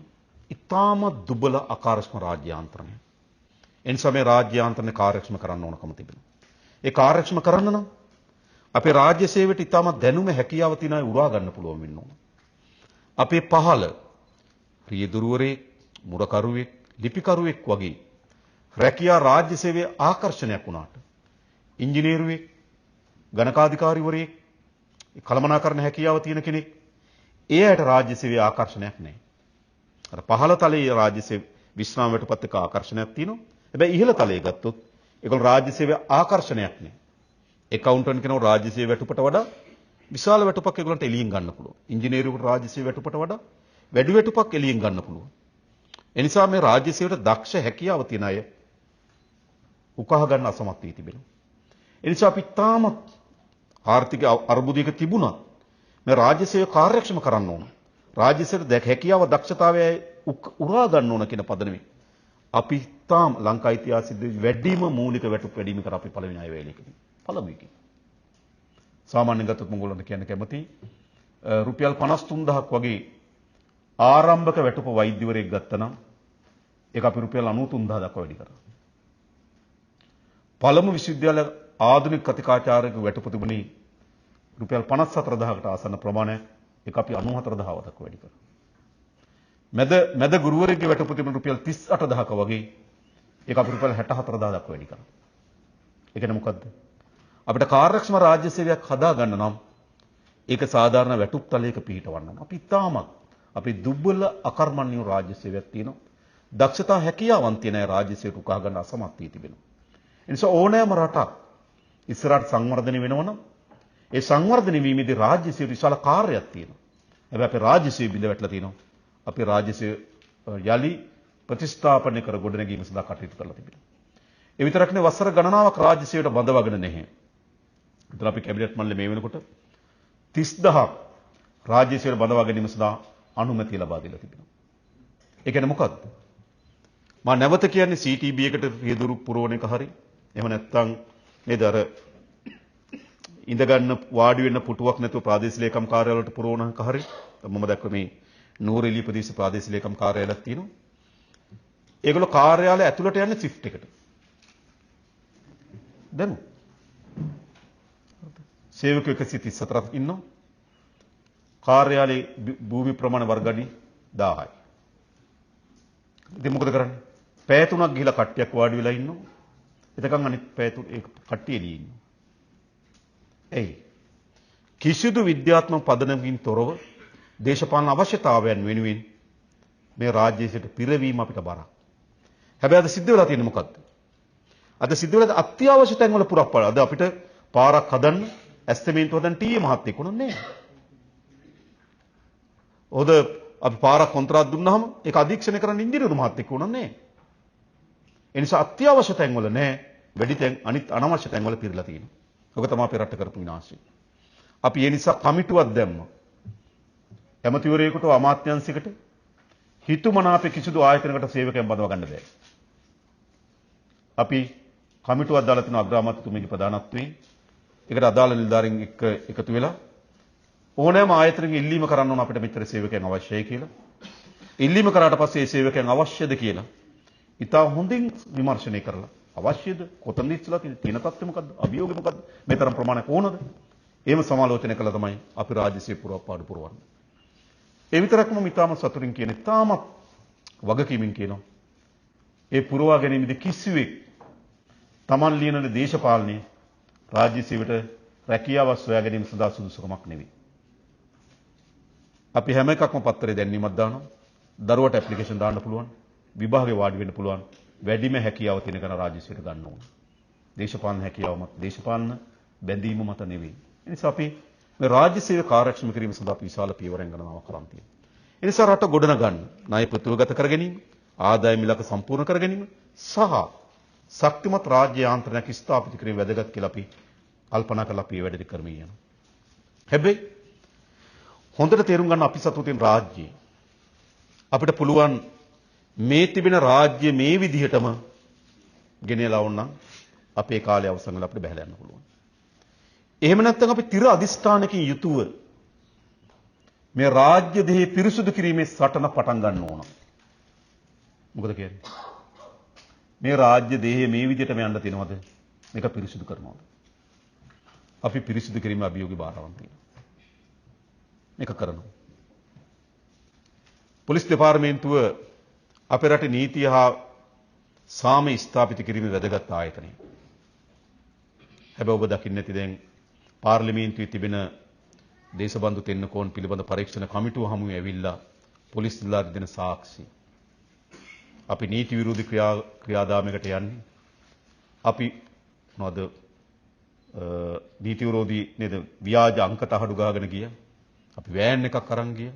ඉතාමත් දුබල අකාර්යක්ෂම රාජ්‍ය යාන්ත්‍රණය. එනිසා මේ රාජ්‍ය යාන්ත්‍රණය කාර්යක්ෂම කරන්න ඕනකම තිබෙනවා. ඒ කාර්යක්ෂම කරන්න නම් අපේ රාජ්‍ය සේවයට ඉතාමත් දැනුම හැකියාව තියෙන අය උරා ගන්න පුළුවන් වෙන්න ඕන. අපේ පහළ රියදුරුවරයෙක්, මුරකරුවෙක්, ලිපිකරුවෙක් වගේ රැකියා රාජ්‍ය සේවයේ ආකර්ෂණයක් වුණාට ඉංජිනේරුවෙක්, ගණකාධිකාරිවරයෙක්, කළමනාකරණ හැකියාව තියෙන කෙනෙක් ඒ අයට රාජ්‍ය සේවයේ ආකර්ෂණයක් නැහැ. අර පහළ තලයේ රාජ්‍ය සේව විශ්‍රාම වැටුපත් එක්ක ආකර්ෂණයක් තියෙනවා. හැබැයි ඉහළ තලයේ ගත්තොත් ඒගොල්ලෝ රාජ්‍ය සේවයේ ආකර්ෂණයක් නැහැ. ඇකවුන්ටන්ට් කෙනෙකුට රාජ්‍ය සේවය වැටුපට වඩා විශාල වැටුපක් ඒගොල්ලන්ට එළියෙන් ගන්න පුළුවන්. ඉංජිනේරුවෙකුට රාජ්‍ය සේවය වැටුපට වඩා වැඩි වැටුපක් එළියෙන් ගන්න පුළුවන්. ඒ නිසා මේ රාජ්‍ය සේවයට දක්ෂ හැකියාව තියෙන අය උකහා ගන්න අසමත් වී තිබෙනවා. ඒ නිසා අපි තාමත් ආර්ථික අර්බුදයක තිබුණත් මේ රාජ්‍ය සේවය කාර්යක්ෂම කරන්න ඕන. රාජ්‍ය සේවයට හැකියාව දක්ෂතාවය උරා ගන්න ඕන කියන පදනමේ අපි තාම ලංකා ඉතිහාසයේදී වැඩිම මූලික වැටුප් වැඩිම කර අපි පළවෙනි අය වේලෙකදී. පළමුවෙකි. සාමාන්‍යයෙන් ගත්තොත් මම කියන්න කැමති රුපියල් 53000ක් වගේ ආරම්භක වැටුප වෛද්‍යවරයෙක් ගත්තනම් ඒක අපි රුපියල් 93000 දක්වා වැඩි කරා. පළමු විශ්වවිද්‍යාල ආධුනික කතිකාචාර්යක වැටුප තිබුණේ රුපියල් 54000කට ආසන්න ප්‍රමාණයක් ඒක අපි 94000 දක්වා වැඩි කරා. මැද ගුරුවරයෙක්ගේ වැටුප තිබුණ රුපියල් 38000ක වගේ ඒක අපි රුපියල් 64000 දක්වා වැඩි කරා. ඒ කියන්නේ මොකද්ද? අපිට කාර්යක්ෂම රාජ්‍ය සේවයක් හදා ගන්න නම් ඒක සාධාරණ වැටුප් තලයක පිහිටවන්න ඕන. අපි තාමත් අපි දුබ්බල අකර්මණ්‍ය රාජ්‍ය සේවයක් තියෙනවා. දක්ෂතා හැකියාවන් තියෙන අය රාජ්‍ය සේවයට උකහා ගන්න අසමත් වී තිබෙනවා. ඒ නිසා ඕනෑම රටක් ඉස්සරහට සංවර්ධනය වෙනවනම් ඒ සංවර්ධනය වීමේදී රාජ්‍ය සේවයට විශාල කාර්යයක් තියෙනවා. හැබැයි අපේ රාජ්‍ය සේවය බිඳ වැටලා තියෙනවා. අපේ රාජ්‍ය සේවය යලි ප්‍රතිස්ථාපනය කර ගොඩනැගීම සඳහා කටයුතු කරලා තිබෙනවා. ඒ විතරක් නෙවෙයි වසර ගණනාවක් රාජ්‍ය සේවයට බඳවාගෙන නැහැ. විතර අපි කැබිනට් මණ්ඩලය මේ වෙනකොට 30000ක් රාජ්‍ය සේවයට බඳවා ගැනීම සඳහා අනුමැතිය ලබා දීලා තිබෙනවා. ඒ කියන්නේ මොකද්ද? මම නැවත කියන්නේ CTB එකට රියදුරු පුරවන එක හරි. එහෙම නැත්නම් නේද අර ඉඳ ගන්න වාඩි වෙන්න පුටුවක් නැතුව ප්‍රාදේශීය ලේකම් කාර්යාලවලට පුරවන එක හරි. මම දැක්ක මේ නූරෙලිය ප්‍රදේශ ප්‍රාදේශීය ලේකම් කාර්යාලයක් තියෙනවා. ඒගොල්ලෝ කාර්යාලය ඇතුළට යන්නේ shift එකට. දැන් සේවකයෝ 134ක් ඉන්නවා. කාර්යාලයේ භූමි ප්‍රමාණ වර්ගණි 1000යි. ඉතින් මොකද කරන්නේ? පැය 3ක් ගිහිලා කට්ටියක් වාඩි වෙලා ඉන්නවා. එතකන් අනිත් පැය 3 ඒ කට්ටිය එළියේ ඉන්නවා. එයි කිසිදු විද්‍යාත්මක පදනමකින් තොරව දේශපාලන අවශ්‍යතාවයන් වෙනුවෙන් මේ රාජ්‍යයට පිරවීම අපිට බරක්. හැබැයි අද සිද්ධ වෙලා තියෙන්නේ මොකද්ද? අද සිද්ධ වෙලා අත්‍යවශ්‍ය තැන් වල පුරප්පල. අද අපිට පාරක් හදන්න ඇස්තමේන්තු හදන්න ටීයේ මහත්තයෙක් උනන්නේ නැහැ. ඔද අපි පාරක් කොන්ත්‍රාත් දුන්නාම ඒක අධීක්ෂණය කරන්න ඉංජිනේරු මහත්තයෙක් උනන්නේ නැහැ. ඒ නිසා අත්‍යවශ්‍ය තැන් වල නැහැ. වැඩි තැන් අනිත් අනවශ්‍ය තැන් වල පිරලා තියෙනවා. ඔක තමයි අපේ රට කරපු විනාශය. අපි ඒ නිසා කමිටුවක් දැම්මා. ඇමතිවරයෙකුට අමාත්‍යාංශයකට හිතුමනාපේ කිසිදු ආයතනයකට සේවකයන් බඳවා ගන්න බෑ. අපි කමිටුවක් දාලා තියෙන අග්‍රාමාත්‍යතුමගේ ප්‍රධානත්වයෙන් ඒකට අදාළ නිලධාරීන් එක්ක එකතු වෙලා ඕනෑම ආයතනයක ඉල්ලීම කරන්න ඕන අපිට මෙච්චර සේවකයන් අවශ්‍යයි කියලා. ඉල්ලීම කරාට පස්සේ ඒ සේවකයන් අවශ්‍යද කියලා ඉතා හොඳින් විමර්ශනය කරලා අවශ්‍යද කොතනද ඉස්සලා තියෙන තත්ත්වය මොකද්ද අභියෝගය මොකද්ද මේ තරම් ප්‍රමාණයක් ඕනද එහෙම සමාලෝචනය කළා තමයි අපි රාජ්‍ය සේවය පුරවපාඩු පුරවන්නේ. ඒ විතරක්ම මම ඉතාම සතුටින් කියන ඉතාමත් වගකීමෙන් කියනවා. ඒ පුරවා ගැනීමේදී කිසිවෙක් Taman ලියන දේශපාලනයේ රාජ්‍ය සේවයට රැකියාව සොයා ගැනීම සඳහා සුදුසුකමක් නෙවෙයි. අපි හැම එකක්ම පත්තරේ දැන්වීමක් දානවා. දරුවට ඇප්ලිකේෂන් දාන්න පුළුවන්. විභාගේ වාඩි වෙන්න පුළුවන්. වැඩිම හැකියාව තියෙන කෙනා රාජ්‍ය සේවයට ගන්න ඕන. දේශපාලන හැකියාව මත දේශපාලන බැඳීම මත නෙවෙයි. ඒ නිසා අපි මේ රාජ්‍ය සේවය කාර්යක්ෂම කිරීම සඳහා අපි විශාල පියවරක් ගණනාවක් කරන් තියෙනවා. ඒ නිසා රට ගොඩනගන්න, ණය ප්‍රතිවගත කර ගැනීම, ආදායම ඉලක්ක සම්පූර්ණ කර ගැනීම සහ ශක්තිමත් රාජ්‍ය යාන්ත්‍රණයක් ස්ථාපිත කිරීම වැදගත් කියලා අපි කල්පනා කරලා අපි වැඩ කරමින් යනවා. හැබැයි හොඳට තේරුම් ගන්න අපි සතු තියෙන රාජ්‍යය අපිට පුළුවන් මේ තිබෙන රාජ්‍ය මේ විදිහටම ගෙනලා වුණා අපේ කාලය අවසන් වෙලා අපිට බහැලා යන්න පුළුවන්. එහෙම නැත්නම් අපි තිර අදිස්ථානකින් යුතුව මේ රාජ්‍ය දෙහි පිරිසුදු කිරීමේ සටන පටන් ගන්න ඕන. මොකද කියන්නේ? මේ රාජ්‍ය දෙහි මේ විදිහටම යන්න තියනවද? මේක පිරිසුදු කරනවද? අපි පිරිසිදු කිරීමේ අභියෝගය බාරවන් තියෙනවා. මේක කරනවා. පොලිස් දෙපාර්තමේන්තුව අපේ රටේ නීතිය හා සාමය ස්ථාපිත කිරීමේ වැදගත් ආයතනය. හැබැයි ඔබ දකින්න ඇති දැන් පාර්ලිමේන්තුවේ තිබෙන දේශබන්දු තෙන්නකෝන් පිළිබඳ පරීක්ෂණ කමිටුව හමුවේ ඇවිල්ලා පොලිස් නිලධාරී දෙන සාක්ෂි. අපි නීති විරෝධී ක්‍රියාදාමයකට යන්නේ. අපි මොනවද නීති විරෝධී නේද ව්‍යාජ අංක තහඩු ගහගෙන ගියා. අපි වෑන් එකක් අරන් ගියා.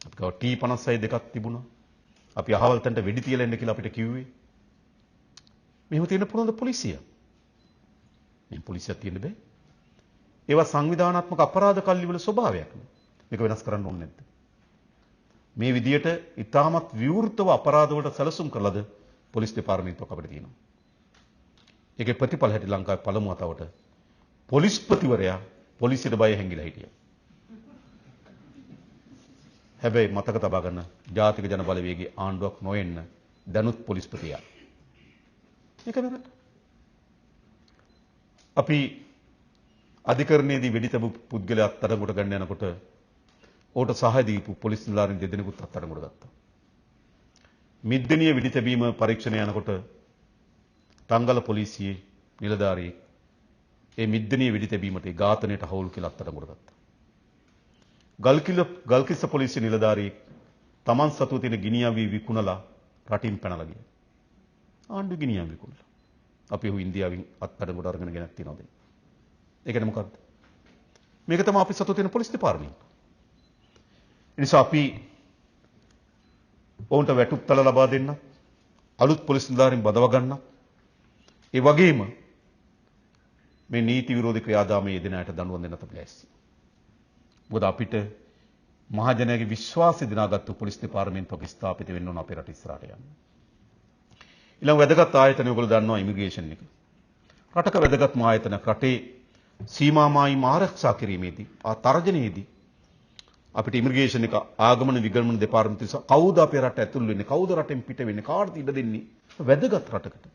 අපි ගාව T56 දෙකක් තිබුණා. අපි අහවල් තැනට වෙඩි තියලා එන්න කියලා අපිට කිව්වේ. මෙහෙම තියෙන පුළුවන්ද පොලිසිය? මේ පොලිසියක් තියෙන්න බෑ. ඒවා සංවිධානාත්මක අපරාධ කල්ලි වල ස්වභාවයක්. මේක වෙනස් කරන්න ඕනේ නැද්ද? මේ විදියට ඉතාමත් විවෘතව අපරාධ වලට සැලසුම් කළාද පොලිස් දෙපාර්තමේන්තුවක් අපිට තියෙනවා. ඒකේ ප්‍රතිඵල හැටි ලංකාවේ පළමු වතාවට පොලිස්පතිවරයා පොලිසියට බය හැංගිලා හිටියා. හැබැයි මතක තබා ගන්න ජාතික ජන බලවේගයේ ආණ්ඩුවක් නොවෙන්න දැනුත් පොලිස්පතියා. මේක නේද? අපි අධිකරණයේදී වෙඩි තබු පුද්ගලයා අත්අඩංගුවට ගන්න යනකොට ඕට සහාය දීපු පොලිස් නිලධාරීන් දෙදෙනෙකුත් අත්අඩංගුවට ගත්තා. මිද්දෙනිය වෙඩි තැබීම පරීක්ෂණය යනකොට තංගල පොලිසියේ නිලධාරී ඒ මිද්දෙනිය වෙඩි තැබීමට ඒ ඝාතනයට හවුල් කියලා අත්අඩංගුවට ගත්තා. ගල්කිස්ස පොලිසිය නිලධාරී තමන් සතුව තියෙන ගිනියම් විකුණලා රටින් පැනලා ගියා. ආණ්ඩු ගිනියම් විකුණලා. අපි ඔහු ඉන්දියාවෙන් අත්අඩංගුවට අරගෙන ගෙනත් තියනවාද? ඒ කියන්නේ මොකද්ද? මේක තමයි අපි සතුව තියෙන පොලිස් දෙපාර්තමේන්තුව. නිසා අපි ඔවුන්ට වැටුප්තල ලබා දෙන්න, අලුත් පොලිස් නිලධාරීන් බදව ගන්න, ඒ වගේම මේ නීති විරෝධී ක්‍රියාදාමයේ යෙදෙන අයට දඬුවම් දෙන්න අපි ලෑස්ති. මොකද අපිට මහජනයාගේ විශ්වාසය දිනාගත්තු පොලිස් දෙපාර්තමේන්තුවක් ස්ථාපිත වෙන්න ඕන අපේ රට ඉස්සරහට යන්න. ඊළඟ වැදගත් ආයතනය ඔයගොල්ලෝ දන්නවා ඉමිග්‍රේෂන් එක. රටක වැදගත්ම ආයතනයක් රටේ සීමා මායිම් ආරක්ෂා කිරීමේදී තර්ජනයේදී අපිට ඉමිග්‍රේෂන් එක ආගමන විගමන දෙපාර්තමේන්තුව කවුද අපේ රට ඇතුල් වෙන්නේ කවුද රටෙන් පිට වෙන්නේ කාටද ඉඩ දෙන්නේ වැදගත් රටකට.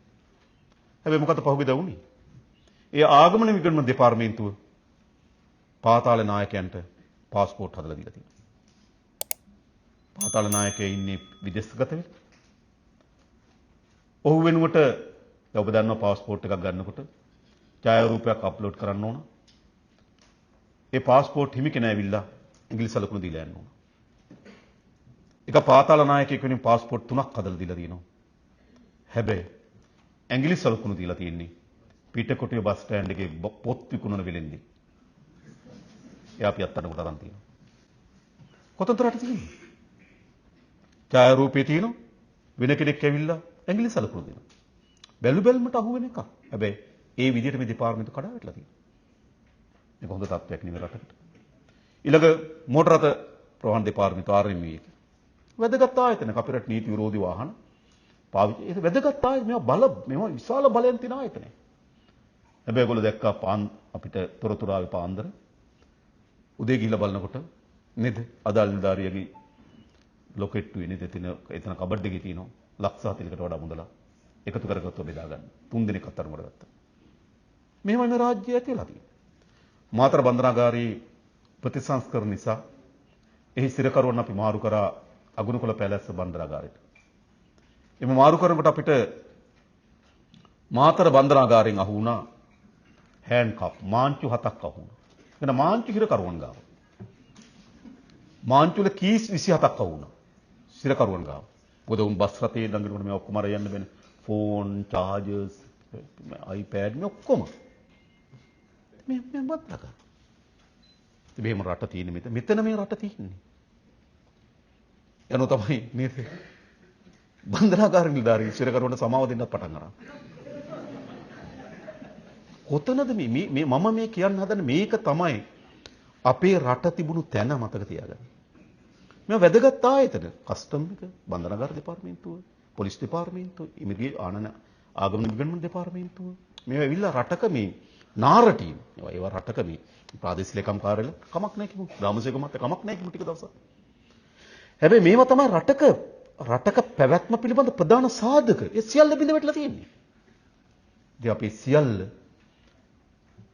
හැබැයි මොකද පහුගියදා වුනේ? ඒ ආගමන විගමන දෙපාර්තමේන්තුව පාතාල නායකයන්ට පාස්පෝර්ට් හදලා දීලා තියෙනවා. පාතාල නායකයා ඉන්නේ විදේශගත වෙලා. ඔහු වෙනුවට ඔබ දන්නවා පාස්පෝර්ට් එකක් ගන්නකොට ඡායාරූපයක් අප්ලෝඩ් කරන්න ඕන. ඒ පාස්පෝර්ට් හිමි කෙනා ඇවිල්ලා ඉංග්‍රීසි සලකුණු දීලා යන්න ඕන. එක පාතාල නායකයෙක් වෙනින් පාස්පෝර්ට් 3ක් හදලා දීලා තියෙනවා. හැබැයි ඉංග්‍රීසි සලකුණු දීලා තියෙන්නේ පිටකොටිය බස් ස්ටෑන්ඩ් එකේ පොත් විකුණන වෙලෙන්දී. එයා අපි අත්අඩංගුවට අරන් තියෙනවා. කොතනද රට තියෙන්නේ? ඡායාරූපේ තියෙනවා. වෙන කෙනෙක් ඇවිල්ලා ඉංග්‍රීසි සලකුණු දෙනවා. බැලු බැලමට අහු වෙන එකක්. හැබැයි ඒ විදිහට මේ දෙපාර්තමේන්තුව කඩා වැටලා තියෙනවා. මේක හොඳ තත්ත්වයක් නෙවෙයි රටකට. ඊළඟ මෝටර රථ ප්‍රවාහන දෙපාර්තමේන්තුව RMV එක. වැදගත් ආයතනයක් අපේ රට නීති විරෝධී වාහන පාවිච්චි. ඒක වැදගත් ආයතන මේවා විශාල බලයෙන් තියෙන ආයතනයක්. හැබැයි ඒගොල්ලෝ දැක්කා අපිට තොරතුරු ආවේ පාන්දර. උදේ ගිහිල්ලා බලනකොට නේද? අදාළ නිලධාරියගේ ලොකෙට්ටුවේ නේද? එතන කබඩ් එකේ තියෙනවා ලක්ෂ 40කට වඩා මුදලා එකතු කරගත්තොත් බෙදා ගන්න. 3 දිනක් අතරමඩ ගත්තා. මෙහෙමයි මේ රාජ්‍යය ඇති වෙලා තියෙන්නේ. මාතර බන්ධනාගාරයේ ප්‍රතිසංස්කරණ නිසා එහි සිරකරුවන් අපි මාරු කරා අගුණකොළ පැලැස්ස බන්ධනාගාරයට. එම මාරු කරනකොට අපිට මාතර බන්ධනාගාරයෙන් අහු වුණා හෑන්ඩ් කප් මාංචු 7ක් අහු වුණා. එතන මාංචු හිරකරුවන් ගාව. මාංචු වල කීස් 27ක් අහු වුණා. සිරකරුවන් ගාව. මොකද උන් බස් රථයේ ළඟට මේ ඔක්කොම අරන් යන්න බෑනේ. ෆෝන්, චාර්ජර්ස්, iPad මේ ඔක්කොම. මේ බත්ලක. මෙහෙම රට තියෙන්නේ මෙතන මේ රට තියෙන්නේ. යනෝ තමයි නේද? බන්ධනාගාර නිලධාරී සිරකරුවන්ට සමාව දෙන්නත් පටන් ගන්නවා. කොතනද මේ මම මේ කියන්න හදන මේක තමයි අපේ රට තිබුණු තැන මතක තියාගන්න. මේ වැදගත් ආයතන කස්ටම් එක, බන්ධනාගාර දෙපාර්තමේන්තුව, පොලිස් දෙපාර්තමේන්තුව, ඉමිග්‍රේෂන් ආගමන විගමන දෙපාර්තමේන්තුව මේවා ඇවිල්ලා රටක මේ නාරටීම් ඒවා රටක මේ ප්‍රාදේශීය ලේකම් කාර්යාලය කමක් නැහැ කිව්වොත් ග්‍රාමසේවක මහත්තයා කමක් නැහැ කිව්වොත් ටික දවසක්. හැබැයි මේවා තමයි රටක පැවැත්ම පිළිබඳ ප්‍රධාන සාධක. ඒ සියල්ල බිඳ වැටලා තියෙන්නේ. ඉතින් අපි සියල්ල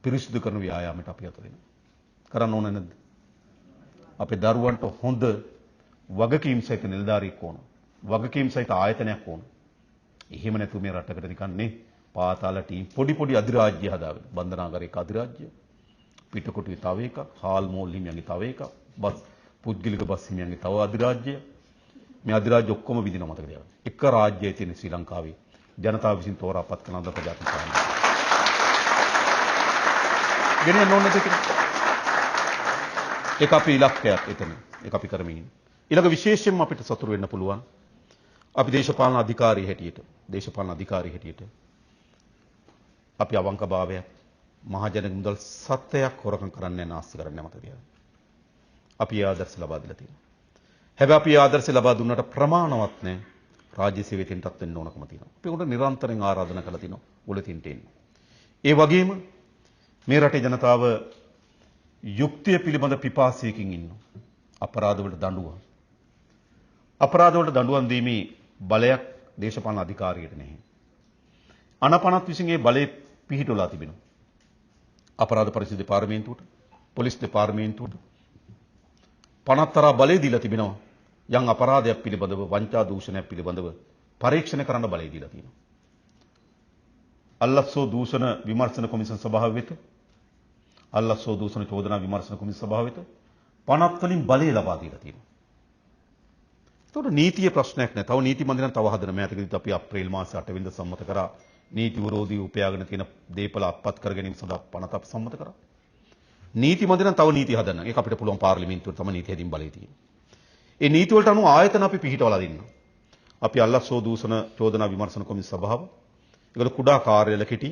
පිරිසිදු කරන ව්‍යායාමයට අපි අත දෙනවා. කරන්න ඕන නැද්ද? අපේ දරුවන්ට හොඳ වගකීම් සහිත නිලධාරියෙක් ඕන. වගකීම් සහිත ආයතනයක් ඕන. එහෙම නැතු මේ රටකට නිකන් නේ පාතාල ටීම් පොඩි අධිරාජ්‍ය හදාගෙන බන්ධනාගාරයක අධිරාජ්‍ය පිටකොටුවේ තව එකක් හාල් මෝල් හිමියන්ගේ තව එකක් බස් පුද්ගලික බස් හිමියන්ගේ තව අධිරාජ්‍ය මේ අධිරාජ්‍ය ඔක්කොම විදිනවා මතක තියාගන්න. එක රාජ්‍යයේ තියෙන ශ්‍රී ලංකාවේ ජනතාව විසින් තෝරාපත් කරන අද ප්‍රජාතන්ත්‍ර සාහිත්‍ය. ගෙනියන්න ඕනේ දෙකක්. ඒක අපේ ඉලක්කයක් එතන. ඒක අපි කරමින් ඉන්නේ. ඊළඟ විශේෂයෙන්ම අපිට සතුරු වෙන්න පුළුවන්. අපි දේශපාලන අධිකාරී හැටියට අපි අවංකභාවය මහජන මුදල් සත්‍යයක් හොරකම් කරන්නේ නැස්ති කරන්නේ මත තියනවා. අපි ආදර්ශ ලබා දීලා තියෙනවා. හැබැයි අපි ආදර්ශ ලබා දුන්නට ප්‍රමාණවත් නැහැ. රාජ්‍ය සේවකයන්ටත් වෙන්න ඕනකම තියෙනවා. අපි උන්ට නිරන්තරයෙන් ආරාධනා කරලා තිනවා. බුලතින්ට එන්න. ඒ වගේම මේ රටේ ජනතාව යුක්තිය පිළිබඳ පිපාසයකින් ඉන්නවා. අපරාධ වලට දඬුවම් දීමේ බලයක් දේශපාලන අධිකාරියට නැහැ. අනපනත් විසින් ඒ බලය පිහිටුලා තිබෙනවා. අපරාධ පරීක්ෂණ දෙපාර්තමේන්තුවට, පොලිස් දෙපාර්තමේන්තුවට පනත්තරා බලය දීලා තිබෙනවා. යම් අපරාධයක් පිළිබඳව, වංචා දූෂණයක් පිළිබඳව පරීක්ෂණ කරන්න බලය දීලා තියෙනවා. අල්ලස්සෝ දූෂණ විමර්ශන කොමිසම් සභාව වෙත, අල්ලස්සෝ දූෂණ චෝදනා විමර්ශන කොමිසම් සභාව වෙත පනත් වලින් බලය ලබා දීලා තියෙනවා. ඒතකොට නීතියේ ප්‍රශ්නයක් නැහැ. තව නීති මන්දිරම් තව හදන මෑතකදීත් අපි අප්‍රේල් මාසේ 8 වෙනිදා සම්මත කරා. නීති විරෝධී උපයාගෙන තියෙන දේපල අත්පත් කර ගැනීම සඳහා පනත අපි සම්මත කරා. නීති මන්දිරම් තව නීති හදන්න. ඒක අපිට පුළුවන් පාර්ලිමේන්තුවට තම නීති හැදීම් බලය තියෙනවා. ඒ නීති වලට අනුව ආයතන අපි පිහිටවලා දෙන්න. අපි අල්ලස්සෝ දූෂණ චෝදනා විමර්ශන කොමිසම් සභාව. ඒගොල්ලෝ කුඩා කාර්යාල කෙටි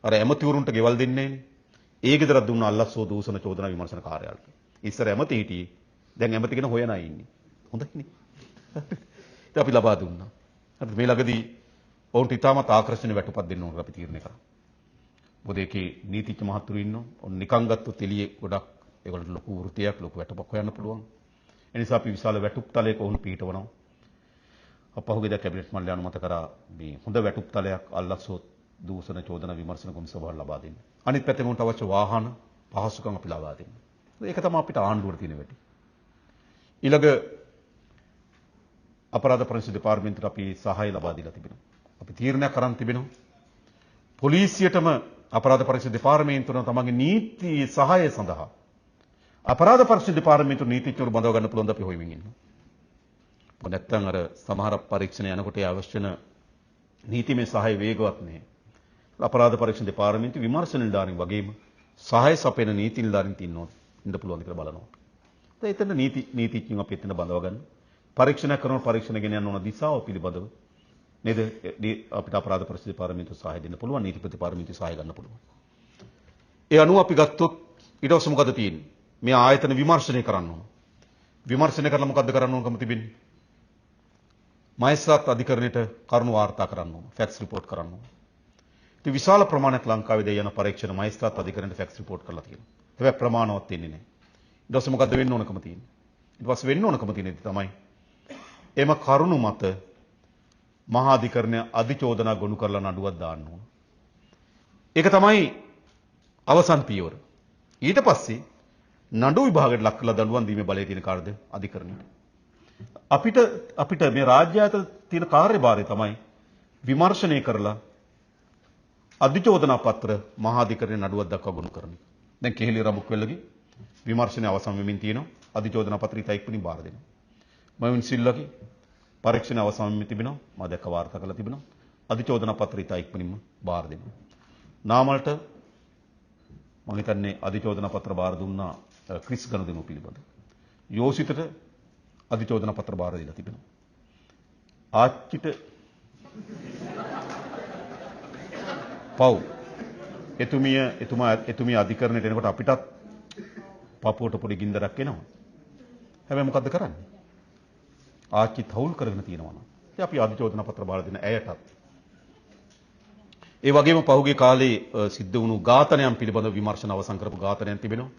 අර ඇමතිවරුන්ට ගෙවල් දෙන්නේ නැහැ. ඒ ගෙදරක් දුන්න අල්ලස්සෝ දූෂණ චෝදනා විමර්ශන කාර්යාලයට. ඉස්සර ඇමති හිටියේ. දැන් ඇමති කෙන හොයන අය ඉන්නේ. හොඳයිනේ. ඒක අපි ලබා දුන්නා. හරි මේ ළඟදී ඔවුන්ට ඉතාමත් ආකර්ෂණීය වැටුපක් දෙන්න ඕන අපි තීරණය කරා. මොකද ඒකේ නීතිඥ මහතුරු ඉන්නවා. ඔන්න නිකන් ගත්තොත් එළියේ ගොඩක් ඒගොල්ලන්ට ලොකු වෘතියක් ලොකු වැටුපක් හොයන්න පුළුවන්. ඒ නිසා අපි විශාල වැටුප් තලයක ඔවුන් පිහිටවනවා. අපහුගියදා කැබිනට් මණ්ඩලය අනුමත කරා මේ හොඳ වැටුප් තලයක් අල්ලස්සෝ දූෂණ චෝදනා විමර්ශන කොමිසම සභාවට ලබා දෙන්න. අනිත් පැත්තේ උන්ට අවශ්‍ය වාහන පහසුකම් අපි ලබා දෙන්න. ඒක තමයි අපිට ආණ්ඩුවට තියෙන වැඩි. ඊළඟ අපරාධ පරීක්ෂණ දෙපාර්තමේන්තුවට අපි සහාය ලබා දීලා තිබෙනවා. අපි තීරණයක් කරන් තිබෙනවා. පොලිසියටම අපරාධ පරීක්ෂණ දෙපාර්තමේන්තුව තමගේ නීති සහාය සඳහා අපරාධ පරීක්ෂණ දෙපාර්තමේන්තුව නීතිඥවරු බඳව ගන්න පුළුවන් ද අපි හොයමින් ඉන්නවා. මොකද නැත්තම් අර සමහර පරීක්ෂණ යනකොට අවශ්‍ය වෙන නීතිමය සහාය වේගවත් නැහැ. අපරාධ පරීක්ෂණ දෙපාර්තමේන්තුව විමර්ශන නිලධාරීන් වගේම සහාය සපයන නීති නිලධාරීන් ඉන්න පුළුවන් කියලා බලනවා. එතන නීතිඥයන් අපි එතන බඳව ගන්න. පරීක්ෂණ කරන පරීක්ෂණ ගෙන යන ඕන දිශාව පිළිබඳව නේද අපිට අපරාධ පරීක්ෂණ දෙපාර්තමේන්තුව සහාය දෙන්න පුළුවන්, නීති ප්‍රතිපාර්තමේන්තුව සහාය ගන්න පුළුවන්. ඒ අනුව අපි ගත්තොත් ඊට පස්සේ මොකද තියෙන්නේ? මේ ආයතන විමර්ශනය කරන්න ඕන. විමර්ශනය කරලා මොකද්ද කරන්න ඕනකම තිබෙන්නේ? මහේස්ත්‍රාත් අධිකරණයට කරුණු වාර්තා කරන්න ඕන, ෆැක්ස් රිපෝට් කරන්න ඕන. ඉතින් විශාල ප්‍රමාණයක් ලංකාවේ යන පරීක්ෂණ මහේස්ත්‍රාත් අධිකරණයට ෆැක්ස් රිපෝට් කරලා තියෙනවා. හැබැයි ප්‍රමාණවත් වෙන්නේ නැහැ. ඊට පස්සේ මොකද්ද වෙන්න ඕනකම තියෙන්නේ? ඊට පස්සේ වෙන්න ඕනකම තියෙන්නේ තමයි එම කරුණු මත මහා අධිකරණය අධිචෝදනා ගොනු කරලා නඩුවක් දාන්න ඕන. ඒක තමයි අවසන් පියවර. ඊට පස්සේ නඩු විභාගයට ලක් කරලා දඬුවම් දීමේ බලය තියෙන කාර්යද අධිකරණයට. අපිට මේ රාජ්‍ය ආයතන තියෙන කාර්යභාරය තමයි විමර්ශනය කරලා අධිචෝදනා පත්‍ර මහා අධිකරණයේ නඩුවක් දක්වා ගොනු කරන එක. දැන් කෙහෙලි රඹුක්වැල්ලගේ විමර්ශනය අවසන් වෙමින් තියෙනවා. අධිචෝදනා පත්‍රය ඉක්මනින් බාර දෙනවා. මයුන් සිල්ලගේ පරීක්ෂණ අවසන් වෙමින් තිබෙනවා. මම දැක්ක වාර්තා කරලා තිබෙනවා. අධිචෝදනා පත්‍රය ඉක්මනින්ම බාර දෙනවා. නාමල්ට මම හිතන්නේ අධිචෝදනා පත්‍ර බාර දුන්නා ක්‍රිස් ගනුදෙනු පිළිබඳ. යෝසිතට අධිචෝදනා පත්‍ර බාර දීලා තිබෙනවා. ආච්චිට පව් එතුමිය අධිකරණයට එනකොට අපිටත් පපුවට පොඩි ගින්දරක් එනවා. හැබැයි මොකද්ද කරන්නේ? ආච්චි තවුල් කරගෙන තියෙනවා නම්. ඉතින් අපි අධිචෝදනා පත්‍ර බාර දෙන ඇයටත්. ඒ වගේම පහුගිය කාලේ සිද්ධ වුණු ඝාතනයන් පිළිබඳව විමර්ශන අවසන් කරපු ඝාතනයන් තිබෙනවා.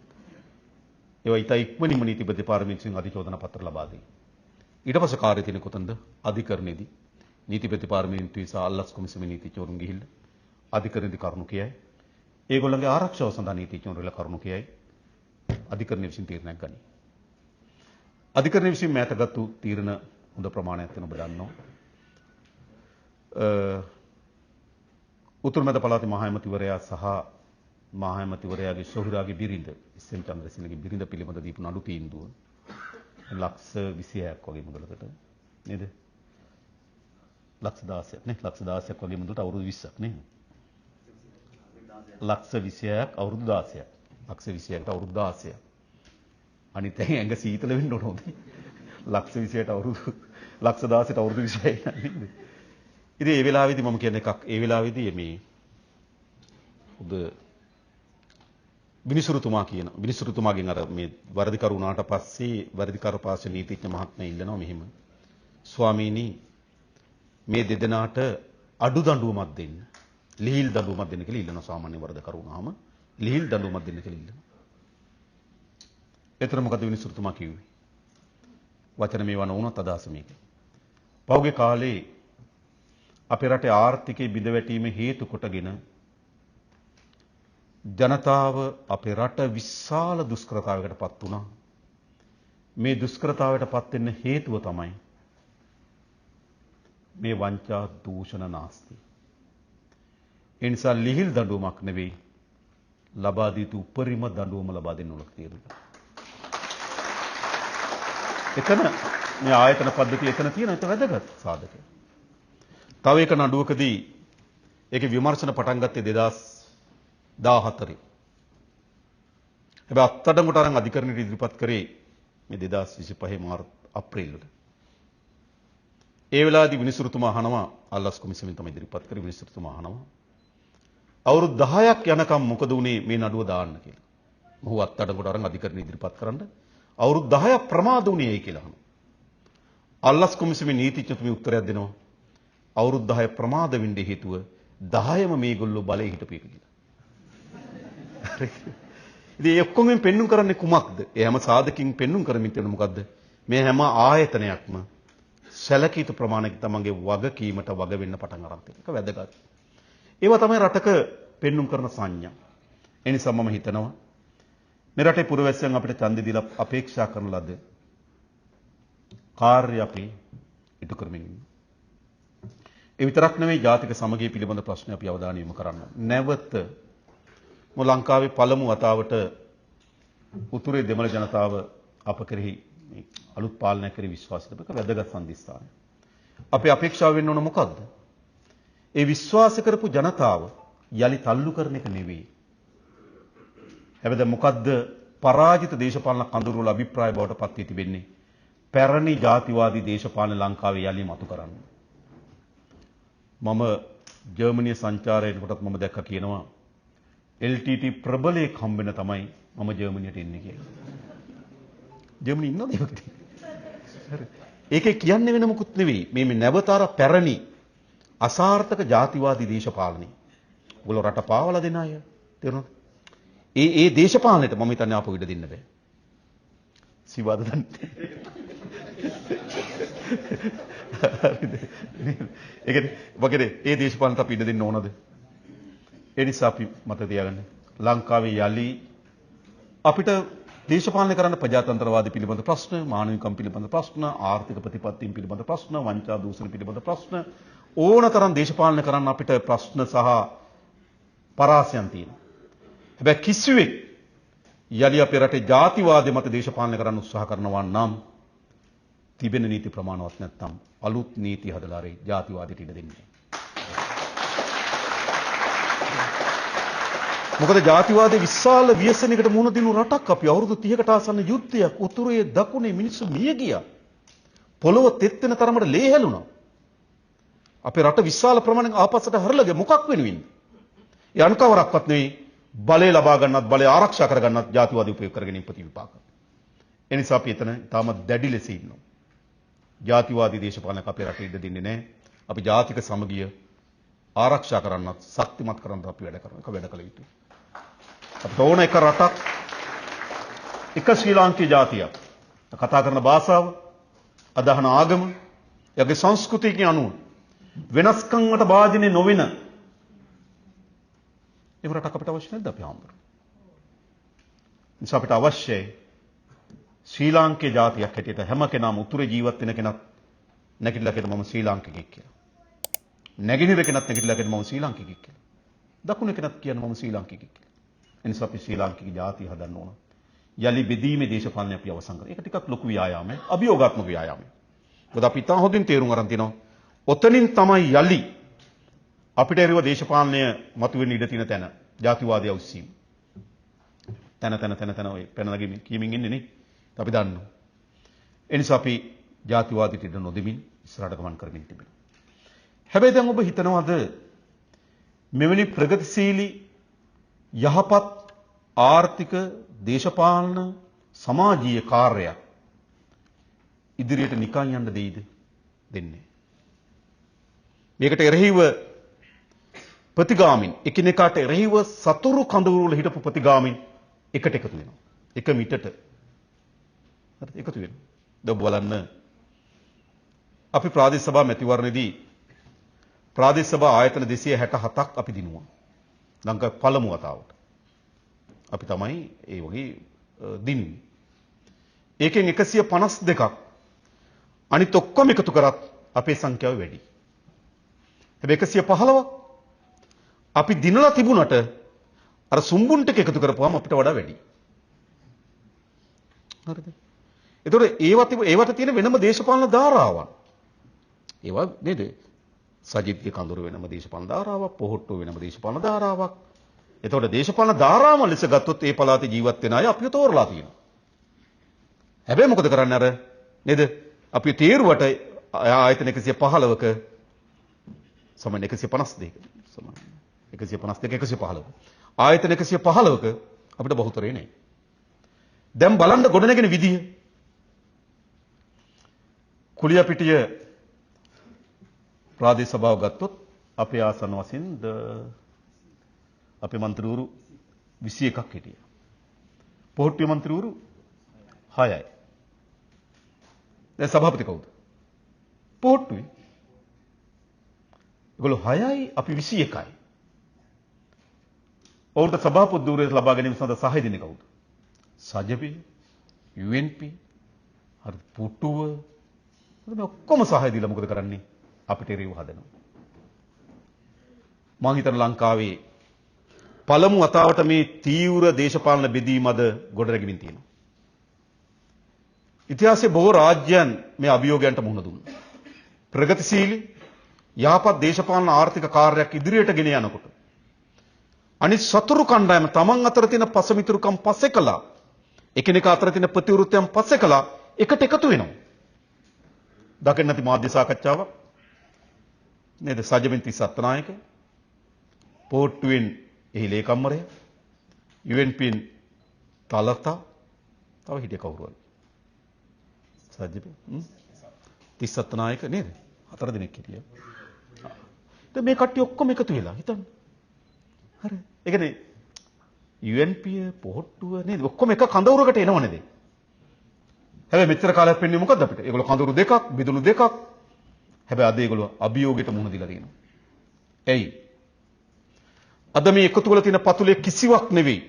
ඒවා ඊට ඉක්මනින්ම නීති ප්‍රතිපාර්තමේන්තුවෙන් අධිචෝදනා පත්‍ර ලබා දෙයි. ඊට පස්සේ කාර්යය තියෙන කොතනද? අධිකරණයේදී නීති ප්‍රතිපාර්තමේන්තුවේ සහ අල්ලස් කොමිසමේ නීතිචෝරුන් ගිහිල්ලා අධිකරණයේදී කරුණු කියයි. ඒගොල්ලන්ගේ ආරක්ෂාව සඳහා නීතිඥවරුන්ලා කරුණු කියයි. අධිකරණය විසින් තීරණයක් ගනී. අධිකරණය විසින් මෑතගත්තු තීරණ හොඳ ප්‍රමාණයක් වෙන ඔබ දන්නවා. උතුරු මැද පළාතේ මහ ඇමතිවරයා සහ මහ ඇමතිවරයාගේ සොහොයුරාගේ බිරිඳ එස්.එම්. චන්ද්‍රසේනගේ බිරිඳ පිළිබඳ දීපු නඩු තීන්දුව ලක්ෂ 26ක් වගේ මුදලකට නේද? ලක්ෂ 16ක් නේ? ලක්ෂ 16ක් වගේ මුදලට අවුරුදු 20ක් නේ? ලක්ෂ 26ක් අවුරුදු 16ක්. ලක්ෂ 26කට අවුරුදු 16ක්. අනිත් ඇඟ සීතල වෙන්න ඕන හොඳයි. ලක්ෂ 26ට අවුරුදු ලක්ෂ 16ට අවුරුදු 26යි නේද? ඉතින් ඒ වෙලාවේදී මම කියන එකක් ඒ වෙලාවේදී මේ උද විනිසුරුතුමාගෙන් අර මේ වරදිකරු වුණාට පස්සේ වරදිකරු පාර්ශ්ව නීතිඥ මහත්මයා ඉල්ලනවා මෙහෙම. ස්වාමීනි මේ දෙදෙනාට අඩු දඬුවමක් දෙන්න. ලිහිල් දඬුවමක් දෙන්න කියලා ඉල්ලනවා සාමාන්‍ය වරදකරු වුණාම ලිහිල් දඬුවමක් දෙන්න කියලා ඉල්ලනවා. එතන මොකද විනිසුරුතුමා කිව්වේ? වචන මේවා නොවුනත් අදහස මේකයි. පෞගේ කාලේ අපේ රටේ ආර්ථිකයේ බිඳවැටීම හේතු කොටගෙන ජනතාව අපේ රට විශාල දුෂ්කරතාවයකට පත් වුණා. මේ දුෂ්කරතාවයට පත් වෙන්න හේතුව තමයි මේ වංචා දූෂණ නාස්ති. ඒ නිසා ලිහිල් දඬුවමක් නෙවෙයි ලබා දී යුතු උපරිම දඬුවම ලබා දෙන්න ඕන කියලා. එතන මේ ආයතන පද්ධතිය එතන තියෙන එක වැදගත් සාධකයක්. තව එක නඩුවකදී ඒකේ විමර්ශන පටන් ගත්තේ 2014. හැබැයි අත්අඩංගුවට අරන් අධිකරණයට ඉදිරිපත් කරේ මේ 2025 අප්‍රේල් වල. ඒ වෙලාවේදී විනිසුරුතුමා අහනවා අල්ලස් කොමිසමෙන් තමයි ඉදිරිපත් කරේ විනිසුරුතුමා අහනවා අවුරුදු 10ක් යනකම් මොකද උනේ මේ නඩුව දාන්න කියලා. මොහු අත්අඩංගුවට අරන් අධිකරණයට ඉදිරිපත් කරන්න අවුරුදු 10ක් ප්‍රමාද වුණේ කියලා අහනවා. අල්ලස් කොමිසමේ නීතිඥතුමිය උත්තරයක් දෙනවා. අවුරුදු 10 ප්‍රමාද වෙන්න හේතුව 10ම මේගොල්ලෝ බලේ හිටපු එක කියලා. ඉතින් ඔක්කොගෙන් පෙන්눔 කරන්නේ කුමක්ද? ඒ හැම සාධකින් පෙන්눔 කරමින් තියෙන මොකද්ද? මේ හැම ආයතනයක්ම සැලකිත ප්‍රමාණයක තමන්ගේ වගකීමට වග වෙන්න පටන් අරන් තියෙන එක වැදගත්. ඒවා තමයි රටක පෙන්눔 කරන සංඥා. ඒ නිසා මම හිතනවා මේ රටේ පුරවැසියන් අපිට ඡන්දෙ දීලා අපේක්ෂා කරන ලද කාර්ය අපි ඉටු කරමින් ඉන්නවා. ඒ විතරක් නෙවෙයි ජාතික සමගිය පිළිබඳ ප්‍රශ්න අපි අවධානය යොමු කරන්න. නැවත ලංකාවේ පළමු වතාවට උතුරේ දෙමළ ජනතාව අප කෙරෙහි අලුත් පාලනයක් කෙරෙහි විශ්වාස තිබෙක වැදගත් සම්දිස්ථානය. අපි අපේක්ෂාව වෙන්න ඕන මොකද්ද? ඒ විශ්වාස කරපු ජනතාව යලි තල්ලු කරන එක නෙවෙයි. හැබැයි මොකද්ද පරාජිත දේශපාලන කඳවුරු වල අභිප්‍රාය බවට පත් වී තිබෙන්නේ? පැරණි ජාතිවාදී දේශපාලන ලංකාවේ යලි මතු කරන්න. මම ජර්මනිය සංචාරයෙන් කොටත් මම දැක්ක කියනවා LTT ප්‍රබලයක් හම්බෙන්න තමයි මම ජර්මනියට එන්නේ කියලා. ජර්මනිය ඉන්නවද ඒකට? ඒකේ කියන්නේ වෙන මොකුත් නෙවෙයි. මේ නැවතර පැරණි අසාර්ථක ජාතිවාදී දේශපාලනය. ඔයගොල්ලෝ රට පාවලා දෙන අය. තේරුණාද? ඒ දේශපාලනයට මම හිතන්නේ ආපහු ඉඩ දෙන්න බෑ. සිවාද දන්නේ. ඒකනේ ඒ දේශපාලනට අපි ඉඩ දෙන්න ඕනද? ඒ නිසා අපි මත තියාගන්න. ලංකාවේ යලි අපිට දේශපාලනය කරන්න ප්‍රජාතන්ත්‍රවාදී පිළිබඳ ප්‍රශ්න, මානවිකම් පිළිබඳ ප්‍රශ්න, ආර්ථික ප්‍රතිපත්තීන් පිළිබඳ ප්‍රශ්න, වංචා දූෂණ පිළිබඳ ප්‍රශ්න ඕනතරම් දේශපාලනය කරන්න අපිට ප්‍රශ්න සහ පරාසයන් තියෙනවා. හැබැයි කිසිවෙක් යලි අපේ රටේ ජාතිවාදය මත දේශපාලනය කරන්න උත්සාහ කරනවා නම් තිබෙන නීති ප්‍රමාණවත් නැත්නම් අලුත් නීති හදලා රේ ජාතිවාදයට ඉඩ දෙන්නේ. මොකද ජාතිවාදයේ විශාල ව්‍යසනයකට මුහුණ දෙනු රටක් අපි අවුරුදු 30කට ආසන්න යුද්ධයක් උතුරේ දකුණේ මිනිස්සු මිය ගියා. පොළොව තෙත් වෙන තරමට ලේ හැලුණා. අපේ රට විශාල ප්‍රමාණයක් ආපස්සට හරලා ගියා මොකක් වෙනුවෙන්ද? ඒ අන්කවරක්වත් නෙවෙයි බලය ලබා ගන්නත් බලය ආරක්ෂා කර ගන්නත් ජාතිවාදී උපයෝග කරගෙන ප්‍රතිවිපාක. ඒ නිසා අපි එතන තාමත් දැඩි ලෙස ඉන්නවා. ජාතිවාදී දේශපාලනයක් අපේ රටේ ඉඩ දෙන්නේ නැහැ. අපි ජාතික සමගිය ආරක්ෂා කරන්නත් ශක්තිමත් කරන්නත් අපි වැඩ කළ යුතුයි. අපිට ඕන එක රටක් එක ශ්‍රී ලාංකේය ජාතියක් කතා කරන භාෂාව අදහන ආගම යගේ සංස්කෘතියකින් අනුව වෙනස්කම් වලට භාජනය නොවන එහෙම රටක් අපිට අවශ්‍ය නැද්ද අපි හාමුදුරුවෝ? නිසා අපිට අවශ්‍යයි ශ්‍රී ලාංකේය ජාතියක් හැටියට හැම කෙනාම උතුරේ ජීවත් වෙන කෙනත් නැගිටලා කියන මම ශ්‍රී ලාංකිකයෙක් කියලා. නැගිනිර කෙනත් නැගිටලා කියන මම ශ්‍රී ලාංකිකයෙක් කියලා. දකුණේ කෙනත් කියන මම ශ්‍රී ලාංකිකයෙක් කියලා. එනිසා අපි ශ්‍රී ලාංකික ජාතිය හදන්න ඕන. යලි බෙදීමේ දේශපාලනය අපි අවසන් කරනවා. ඒක ටිකක් ලොකු ව්‍යායාමයක්, අභියෝගාත්මක ව්‍යායාමයක්. මොකද අපි තා හොඳින් තේරුම් අරන් තිනවා. ඔතනින් තමයි යලි අපිට එරෙහිව දේශපාලනය මතුවෙන්න ඉඩ තියෙන තැන. ජාතිවාදය උස්සීම. තැන ඔය පැන නගිමින් කියමින් ඉන්නේ නේ. අපි දන්නවා. එනිසා අපි ජාතිවාදයට ඉඩ නොදෙමින් ඉස්සරහට ගමන් කරමින් තිබෙනවා. හැබැයි දැන් ඔබ හිතනවාද මෙවැනි ප්‍රගතිශීලී යහපත් ආර්ථික දේශපාලන සමාජීය කාර්යයක් ඉදිරියට නිකන් යන්න දෙයිද? දෙන්නේ. මේකට එරෙහිව ප්‍රතිගාමින් එකිනෙකාට එරෙහිව සතුරු කඳවුරු වල හිටපු ප්‍රතිගාමින් එකට එකතු වෙනවා. එක මිටට හරි එකතු වෙනවා. දැන් බලන්න අපි ප්‍රාදේශ සභා මැතිවරණයේදී ප්‍රාදේශ සභා ආයතන 267ක් අපි දිනුවා. ලංකාවේ පළමු වතාවට. අපි තමයි ඒ වගේ දිනුවේ. ඒකෙන් 152ක් අනිත් ඔක්කොම එකතු කරත් අපේ සංඛ්‍යාව වැඩි. හැබැයි 115ක් අපි දිනලා තිබුණට අර සුම්බුන් ටික එකතු කරපුවාම අපිට වඩා වැඩි. හරිද? ඒතකොට ඒවට තියෙන වෙනම දේශපාලන ධාරාවන්. ඒවා නේද? සජිත්ගේ කඳුරු වෙනම දේශපාලන ධාරාවක්, පොහොට්ටුව වෙනම දේශපාලන ධාරාවක්. එතකොට දේශපාලන ධාරාවල් ලෙස ගත්තොත් ඒ පළාතේ ජීවත් වෙන අය අපිව තෝරලා තියෙනවා. හැබැයි මොකද කරන්නේ අර නේද? අපි තීරුවට ආයතන 115ක සමාන 152ක සමාන 152 115 ආයතන 115ක අපිට බහුතරේ නැහැ. දැන් බලන්න ගොඩනගෙන විදිය. කුලියපිටිය ප්‍රාදේශ සභාව ගත්තොත් අපේ ආසන වශයෙන් අපේ മന്ത്രിවරු 21ක් හිටියා. පොහොට්ටුවේ മന്ത്രിවරු 6යි. දැන් සභාපති කවුද? පොහොට්ටුවේ. ඒගොල්ලෝ 6යි අපි 21යි. ඔවුන්ට සභාපති ධූරය ලබා ගැනීම සඳහා සහාය දෙන්නේ කවුද? සජපි, UNP, හරි පුටුව. මේ ඔක්කොම සහාය දීලා මොකද කරන්නේ? අපිට එරෙහිව හදනවා. මම හිතන ලංකාවේ පළමු වතාවට මේ තීව්‍ර දේශපාලන බෙදීම අද ගොඩනැගෙමින් තියෙනවා. ඉතිහාසයේ බොහෝ රාජ්‍යයන් මේ අභියෝගයන්ට මුහුණ දුන්නා. ප්‍රගතිශීලී යහපත් දේශපාලන ආර්ථික කාර්යයක් ඉදිරියට ගෙන යනකොට අනිත් සතුරු කණ්ඩායම තමන් අතර තියෙන පසමිතුරුකම් පස්සේ කළා. එකිනෙකා අතර තියෙන ප්‍රතිවිරුද්ධයන් පස්සේ කළා. එකට එකතු වෙනවා. දකින්න නැති මාධ්‍ය සාකච්ඡාවක් නේද? සජමින් තිස්සත් නායක පොට්ටුවෙන් එහි ලේකම්වරය UNPන් තලතා තව හිටිය කවුරුවද? සජමින් තිස්සත් නායක නේද? 4 දෙනෙක් හිටියා. දැන් මේ කට්ටිය ඔක්කොම එකතු වෙලා හිතන්න. හරි. ඒ කියන්නේ UNP පොහොට්ටුව නේද? ඔක්කොම එක කඳවුරකට එනව නේද? හැබැයි මෙච්චර කාලයක් වෙන්නේ මොකද්ද අපිට? ඒගොල්ලෝ කඳවුරු දෙකක්, බිදුණු දෙකක්. හැබැයි අද ඒගොල්ලෝ අභියෝගයට මුහුණ දීලා තියෙනවා. එයි. අද මේ එකතු වල තියෙන පතුලේ කිසිවක් නෙවෙයි.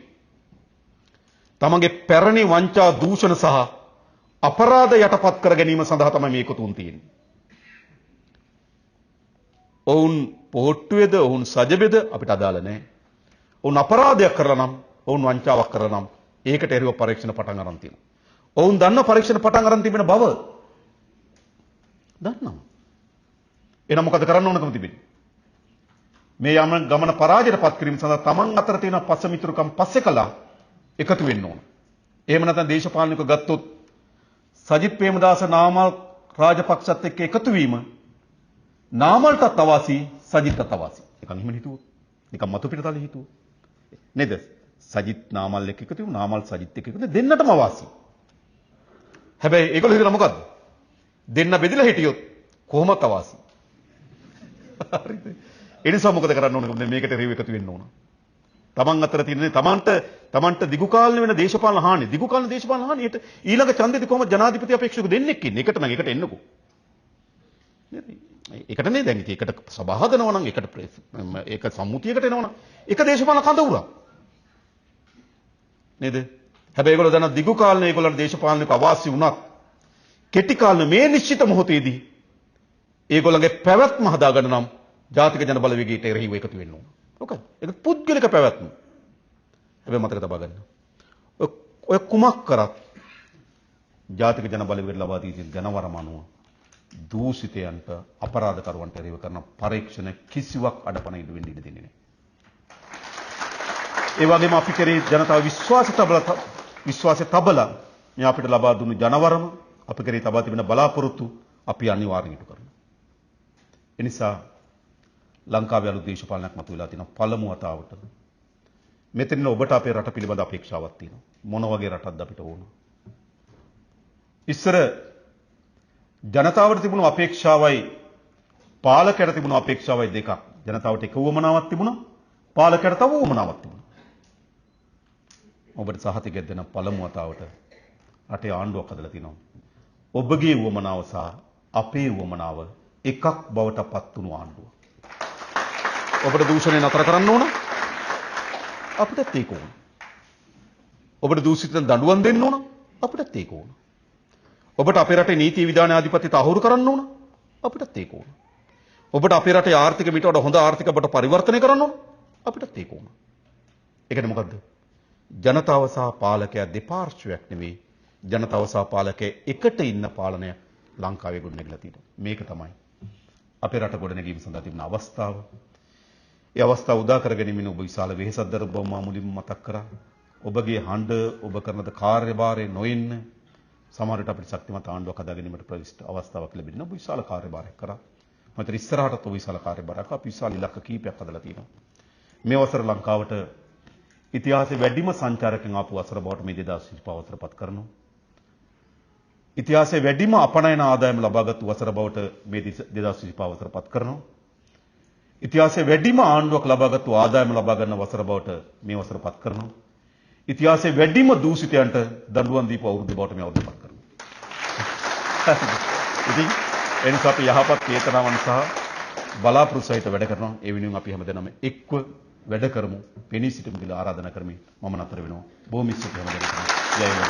තමන්ගේ පැරණි වංචා දූෂණ සහ අපරාධ යටපත් කර ගැනීම සඳහා තමයි මේ එකතුන් තියෙන්නේ. ඔවුන් පොහොට්ටුවේද, ඔවුන් සජබෙද අපිට අදාළ නැහැ. ඔවුන් අපරාධයක් කරලා නම්, ඔවුන් වංචාවක් කරලා නම් ඒකට එරෙහිව පරීක්ෂණ පටන් අරන් තියෙනවා. ඔවුන් දන්න පරීක්ෂණ පටන් අරන් තිබෙන බව දන්නවා. එහෙනම් මොකද කරන්න ඕනකම තිබෙන්නේ? මේ ගමන පරාජයටපත් කිරීම සඳහා තමන් අතර තියෙන පසමිතුරුකම් පස්සේ කළා එකතු වෙන්න ඕන. එහෙම නැත්නම් දේශපාලනිකව ගත්තොත් සජිත් ප්‍රේමදාස නාමල් රාජපක්ෂත් එක්ක එකතු වීම නාමල්ටත් අවාසි, සජිත්ටත් අවාසි. නිකන් එහෙම හිතුවොත්. නිකන් මතු පිටතල හිතුවොත්. නේද? සජිත් නාමල් එක්ක එකතු වීම, නාමල් සජිත් එක්ක එකතු දෙන්නටම අවාසි. හැබැයි ඒගොල්ලෝ හිතන මොකද්ද? දෙන්න බෙදලා හිටියොත් කොහොමත් අවාසි. හරිද? ඒ නිසා මොකද කරන්න ඕන? මේකට රිව් එකතු වෙන්න ඕන. තමන් අතර තියෙන තමන්ට දිගු කාලන වෙන දේශපාලන හානිය. දිගු කාලන දේශපාලන හානියට ඊළඟ ඡන්දෙදි කොහොමද ජනාධිපති අපේක්ෂක දෙන්නෙක් ඉන්නේ? එකට නම් එකට එන්නකෝ. නේද? ඒකට නේ දැන් ඉතින් ඒකට සභා හදනවා නම් ඒකට ඒක සම්මුතියකට එනවා නම් ඒක දේශපාලන කඳවුරක්. නේද? හැබැයි ඒගොල්ලෝ දන්න දිගු කාලේ ඒගොල්ලන්ට දේශපාලනික අවාසි වුණත් කෙටි කාලේ මේ නිශ්චිත මොහොතේදී ඒගොල්ලන්ගේ පැවැත්ම හදාගන්න නම් ජාතික ජන බලවේගයට එරෙහිව එකතු වෙන්න ඕන. ඔකයි. ඒක පුද්ගලික පැවැත්ම. හැබැයි මතක තබා ගන්න. ඔය කුමක් කරත් ජාතික ජන බලවේගයට ලබා දී තියෙන ජනවරම අනුව දූෂිතයන්ට අපරාධකරුවන්ට එරෙහිව කරන පරීක්ෂණ කිසිවක් අඩපණ ඉඩ වෙන්න ඉඩ දෙන්නේ නැහැ. ඒ වගේම අපි කෙරේ ජනතාව විශ්වාසය තබලා මේ අපිට ලබා දුන්නු ජනවරම අපි කෙරේ තබා තිබෙන බලාපොරොත්තු අපි අනිවාර්යෙන් ඉටු කරනවා. ඒ නිසා ලංකාවේ අලුත් දේශපාලනයක් මතුවලා තියෙනවා. පළමු වතාවට මෙතන ඔබට අපේ රට පිළිබඳ අපේක්ෂාවක් තියෙනවා. මොන වගේ රටක්ද අපිට ඕන? ඉස්සර ජනතාවට තිබුණු අපේක්ෂාවයි පාලකයට තිබුණු අපේක්ෂාවයි දෙකක්. ජනතාවට එක උවමනාවක් තිබුණා. පාලකයට තව උවමනාවක් තිබුණා. ඔබට සහතිකයක් දෙන පළමු වතාවට රටේ ආණ්ඩුවක් හදලා තිනවා. ඔබගේ උවමනාව සහ අපේ උවමනාව එකක් බවට පත් වුණු ආණ්ඩුව. ඔබට දූෂණය නතර කරන්න ඕන. අපිටත් ඒක ඕන. ඔබට දූෂිතයන් දඬුවම් දෙන්න ඕන. අපිටත් ඒක ඕන. ඔබට අපේ රටේ නීති විධාන ආධිපත්‍ය තහවුරු කරන්න ඕන. අපිටත් ඒක ඕන. ඔබට අපේ රටේ ආර්ථික මිට වඩා හොඳ ආර්ථික බට පරිවර්තනය කරන්න ඕන. අපිටත් ඒක ඕන. ඒ කියන්නේ මොකද්ද? ජනතාව සහ පාලකයා දෙපාර්ශ්වයක් නෙවෙයි. ජනතාව සහ පාලකයා එකට ඉන්න පාලනය ලංකාවේ ගොඩනැගිලා තියෙනවා. මේක තමයි අපේ රට ගොඩනැගීම සඳහා තිබෙන අවස්ථාව. ඒ අවස්ථාව උදා කර ගැනීමෙන් ඔබ විශාල වෙහෙසක් දරන බව මා මුලින්ම මතක් කරා. ඔබගේ හඬ ඔබ කරන කාර්යභාරය නොඉන්න සමහර විට අපිට ශක්තිමත් ආණ්ඩුවක් හදා ගැනීමට ප්‍රවිෂ්ඨ අවස්ථාවක් ලැබෙන්න ඔබ විශාල කාර්යභාරයක් කරා. මම ඉස්සරහටත් ඔබ විශාල කාර්යභාරයක් අපි විශාල ඉලක්ක කීපයක් හදලා තියෙනවා. මේ වසර ලංකාවට ඉතිහාසයේ වැඩිම සංචාරකයන් ආපු වසර බවට මේ 2025 වසරපත් කරනවා. ඉතිහාසයේ වැඩිම අපනයන ආදායම ලබාගත් වසර බවට මේ 2025 වසරපත් කරනවා. ඉතිහාසයේ වැඩිම ආණ්ඩුවක් ලබාගත් ආදායම ලබා ගන්න වසර බවට මේ වසරපත් කරනවා. ඉතිහාසයේ වැඩිම දූෂිතයන්ට දඬුවම් දීපු අවුරුදු බවට මේ අවුරුද්දපත් කරනවා. ඉතින් එනිසා අපි යහපත් චේතනාවන් සහ බලාපොරොත්තු සහිත වැඩ කරනවා. ඒ වෙනුවෙන් අපි හැමදෙනාම එක්ව වැඩ කරමු. පෙනී සිටමු කියලා ආරාධනා කරමින් මම නතර වෙනවා. බොහොම ස්තුතියි හැමදෙනාටම. ජය වේවා.